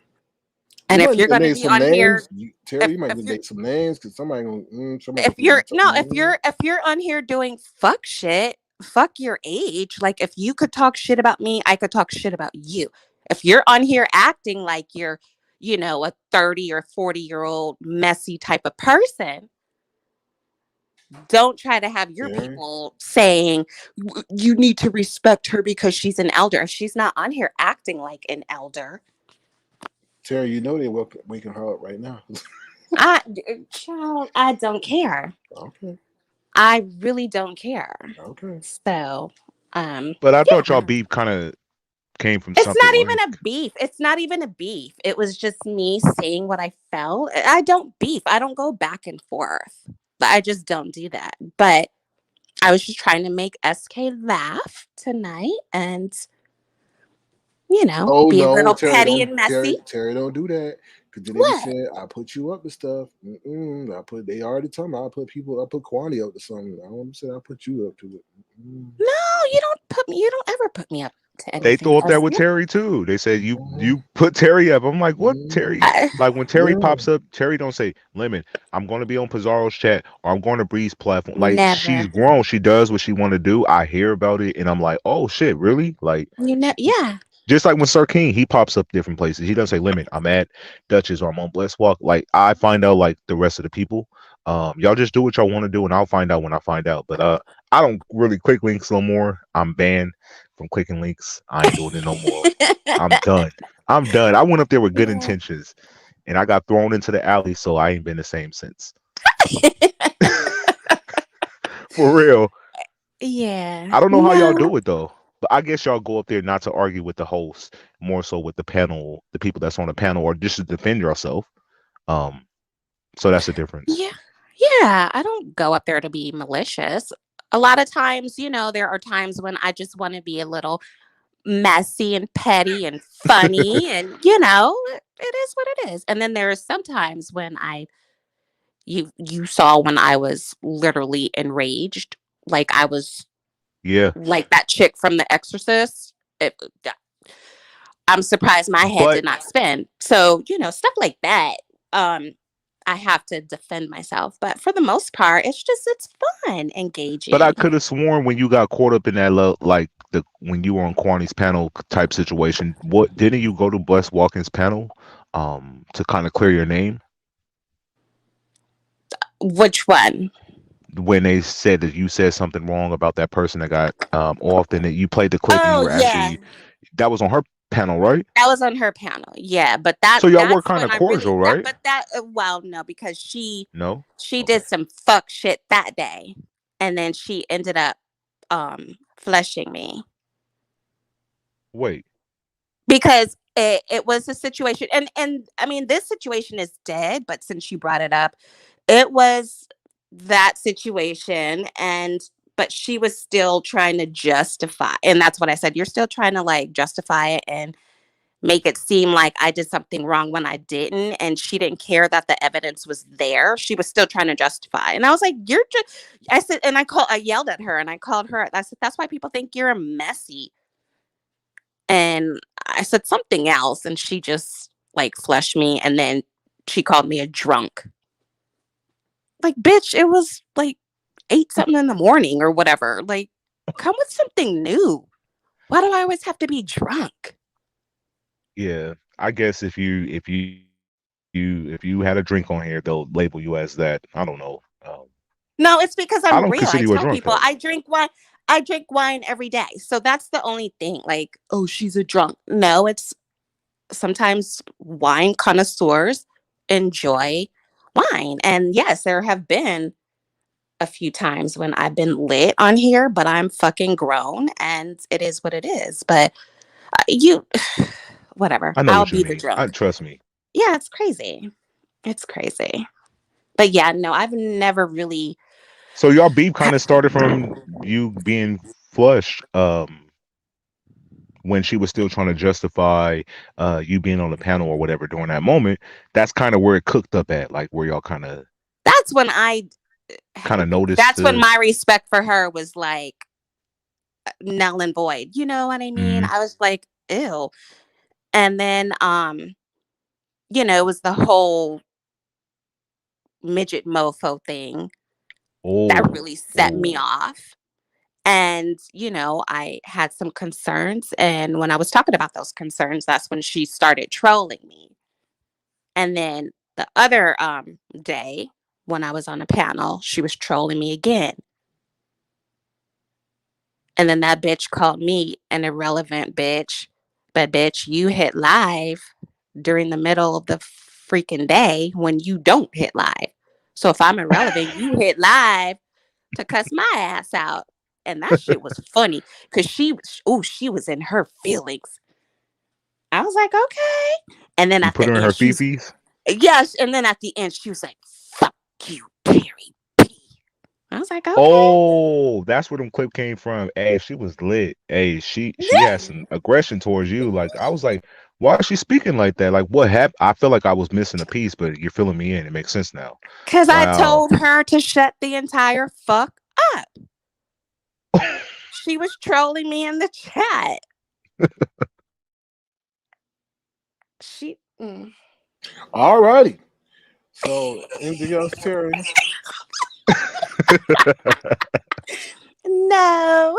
And You if might you're need to going to name be some on here, names. Terry, you might if need to you're name some names because somebody somebody if gonna think you're you no, some names. if you're on here doing fuck shit, fuck your age. Like if you could talk shit about me, I could talk shit about you. If you're on here acting like you're, a 30 or 40-year-old messy type of person, don't try to have your Terry, people saying you need to respect her because she's an elder. If she's not on here acting like an elder, Terry, you know they're waking her up right now. child, I don't care. Okay, I really don't care. okay. So, but I thought y'all yeah. beef kind of came from It's something not like, even a beef. It's not even a beef. It was just me saying what I felt. I don't beef. I don't go back and forth. I just don't do that. But I was just trying to make SK laugh tonight and, Oh be a no, little Terry, petty don't and messy. Terry, don't do that. Cause then they be What? saying I put you up and stuff. They already told me I put Kwani up to something. I don't say I put you up to it. No, you don't ever put me up to they anything thought that else. with Terry too. They said you put Terry up. I'm like, what Terry? I, Like when Terry Yeah. pops up, Terry don't say, Lemon, I'm gonna be on Pizarro's chat or I'm going to Breeze platform. Like she's never. grown. She does what she wanna do. I hear about it and I'm like, oh shit, really? Like Yeah. just like when Sir King, he pops up different places. He doesn't say limit. I'm at Dutchess or I'm on Bless Walk. Like I find out like the rest of the people. Y'all just do what y'all want to do, and I'll find out when I find out. But I don't really click links no more. I'm banned from clicking links. I ain't doing it no more. I'm done. I'm done. I went up there with good Yeah. intentions, and I got thrown into the alley, so I ain't been the same since. For real. Yeah. I don't know how y'all No. do it though. But I guess y'all go up there not to argue with the host, more so with the panel, the people that's on the panel, or just to defend yourself. Um, so that's the difference. Yeah. Yeah. I don't go up there to be malicious. A lot of times, there are times when I just want to be a little messy and petty and funny. And, it is what it is. And then there are some times when you saw when I was literally enraged. Like I was Yeah, like that chick from The Exorcist. I'm surprised my head but did not spin. So, stuff like that. Um, I have to defend myself. But for the most part, it's fun, but I engaging. could have sworn when you got caught up in that like the when you were on Kwani's panel type situation, what didn't you go to Bless Walkins panel to kind of clear your name Which one? when they said that you said something wrong about that person that got off, and that you played the clip and you Oh were yeah. actually that was on her panel, right? That was on her panel. Yeah, but So y'all were that's kind when of I really cordial, right? well, no, because No? she Okay. did some fuck shit that day. And then she ended up fleshing me. Wait. Because it was a situation, and I mean this situation is dead, but since you brought it up, it was that situation. And but she was still trying to justify, and that's what I said, you're still trying to like justify it and make it seem like I did something wrong when I didn't. And she didn't care that the evidence was there. She was still trying to justify. And I was like, you're just, I said, and I yelled at her and I called her. I said, that's why people think you're a messy. And I said something else, and she just like flushed me, and then she called me a drunk. Like, bitch, it was like 8 something in the morning or whatever. Like, come with something new. Why do I always have to be drunk? Yeah, I guess if you had a drink on here, they'll label you as that. I don't know. No, it's because I I'm don't real. I consider you a tell drunk people though. I drink wine. I drink wine every day. So that's the only thing. Like, oh, she's a drunk. No, it's sometimes wine connoisseurs enjoy wine. And yes, there have been a few times when I've been lit on here, but I'm fucking grown and it is what it is. But you, whatever. I know I'll what you be the mean. drunk. Trust me. Yeah, it's crazy. It's crazy. But yeah, no, I've never really. So y'all beef kind of started from you being flushed. When she was still trying to justify you being on the panel or whatever during that moment, that's kind of where it cooked up at, like where y'all That's when noticed that's when the my respect for her was like null and void. You know what I mean? Mhm. I was like, ew. And then it was the whole midget mofo thing that Oh, really set me oh. off. And, I had some concerns. And when I was talking about those concerns, that's when she started trolling me. And then the other day when I was on a panel, she was trolling me again. And then that bitch called me an irrelevant bitch. But bitch, you hit live during the middle of the freaking day when you don't hit live. So if I'm irrelevant, you hit live to cuss my ass out. And that shit was funny because she was in her feelings. I was like, okay. And then You at put the her in her end, fifis? yes. And then at the end, she was like, fuck you, Terry P. I was like, okay. Oh, that's where them clip came from. Hey, she was lit. Hey, she had some aggression towards you. Like I was like, why is she speaking like that? Like what happened? I feel like I was missing a piece, but you're filling me in. It makes sense now. Because I Wow. told her to shut the entire fuck up. She was trolling me in the chat. She. All righty. So anything else, Terry? No.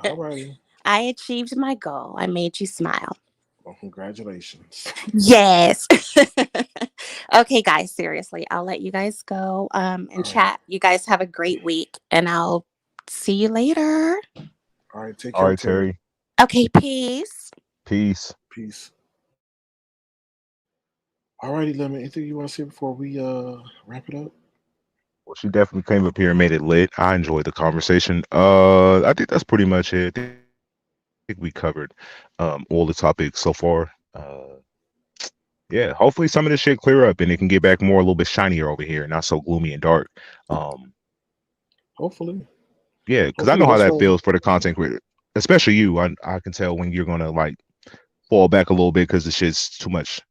All righty. I achieved my goal. I made you smile. Well, congratulations. Yes. Okay, guys, seriously, I'll let you guys go and All right. chat. You guys have a great week, and I'll see you later. All right. Take All care, right, Terry. Terry. Okay, peace. Peace. Peace. All righty, Lemon. Anything you want to say before we wrap it up? Well, she definitely came up here and made it lit. I enjoyed the conversation. I think that's pretty much it. I think we covered all the topics so far. Yeah, hopefully some of this shit clear up and it can get back more a little bit shinier over here, not so gloomy and dark. Hopefully. Yeah, because I Hopefully know how this that won't. feels for the content creator, especially you. I can tell when you're gonna like fall back a little bit because the shit's too much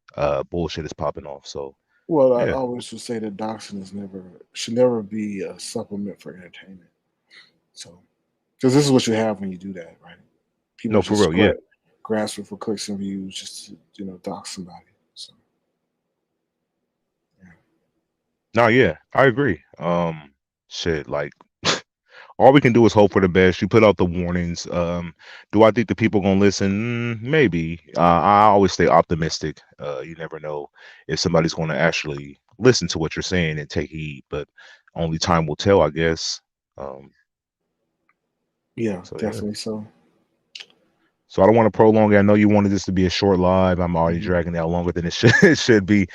bullshit is popping off. So Well, I yeah, always would say that doxing should never be a supplement for entertainment. So, because this is what you have when you do that, right? People no, for just real, yeah. grasping for clicks and views just to dox somebody. So, yeah. No, yeah, I agree. Shit, like all we can do is hope for the best. You put out the warnings. Do I think the people gonna listen? Maybe. I always stay optimistic. You never know if somebody's gonna actually listen to what you're saying and take heed, but only time will tell, I guess. Um, Yeah, so yeah. definitely so. So I don't want to prolong it. I know you wanted this to be a short live. I'm already Mhm. dragging it out longer than it should it should be.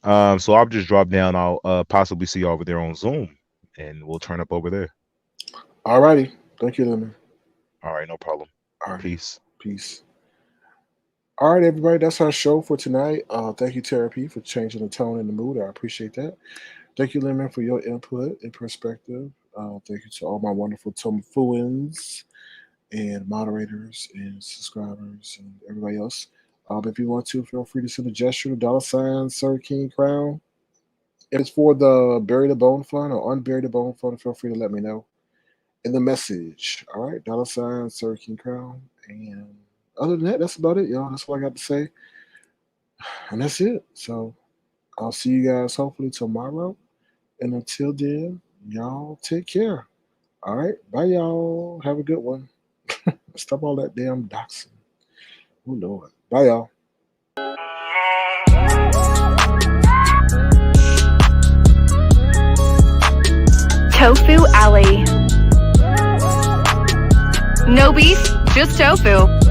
So I'll just drop down. I'll possibly see you over there on Zoom, and we'll turn up over there. All righty. Thank you, Lemon. All right, no problem. All right. Peace. Peace. All right, everybody. That's our show for tonight. Thank you, Therapy, for changing the tone and the mood. I appreciate that. Thank you, Lemon, for your input and perspective. Thank you to all my wonderful Tomfuins and moderators and subscribers and everybody else. If you want to, feel free to send a gesture to $ Sir King Crown. If it's for the Bury the Bone Fund or Unbury the Bone Fund, feel free to let me know in the message. All right, $ Sir King Crown. And other than that, that's about it, y'all. That's what I got to say. And that's it. So I'll see you guys hopefully tomorrow. And until then, y'all take care. All right. Bye, y'all. Have a good one. Stop all that damn doxing. Oh, Lord. Bye, y'all. Tofu Alley. No beef, just tofu.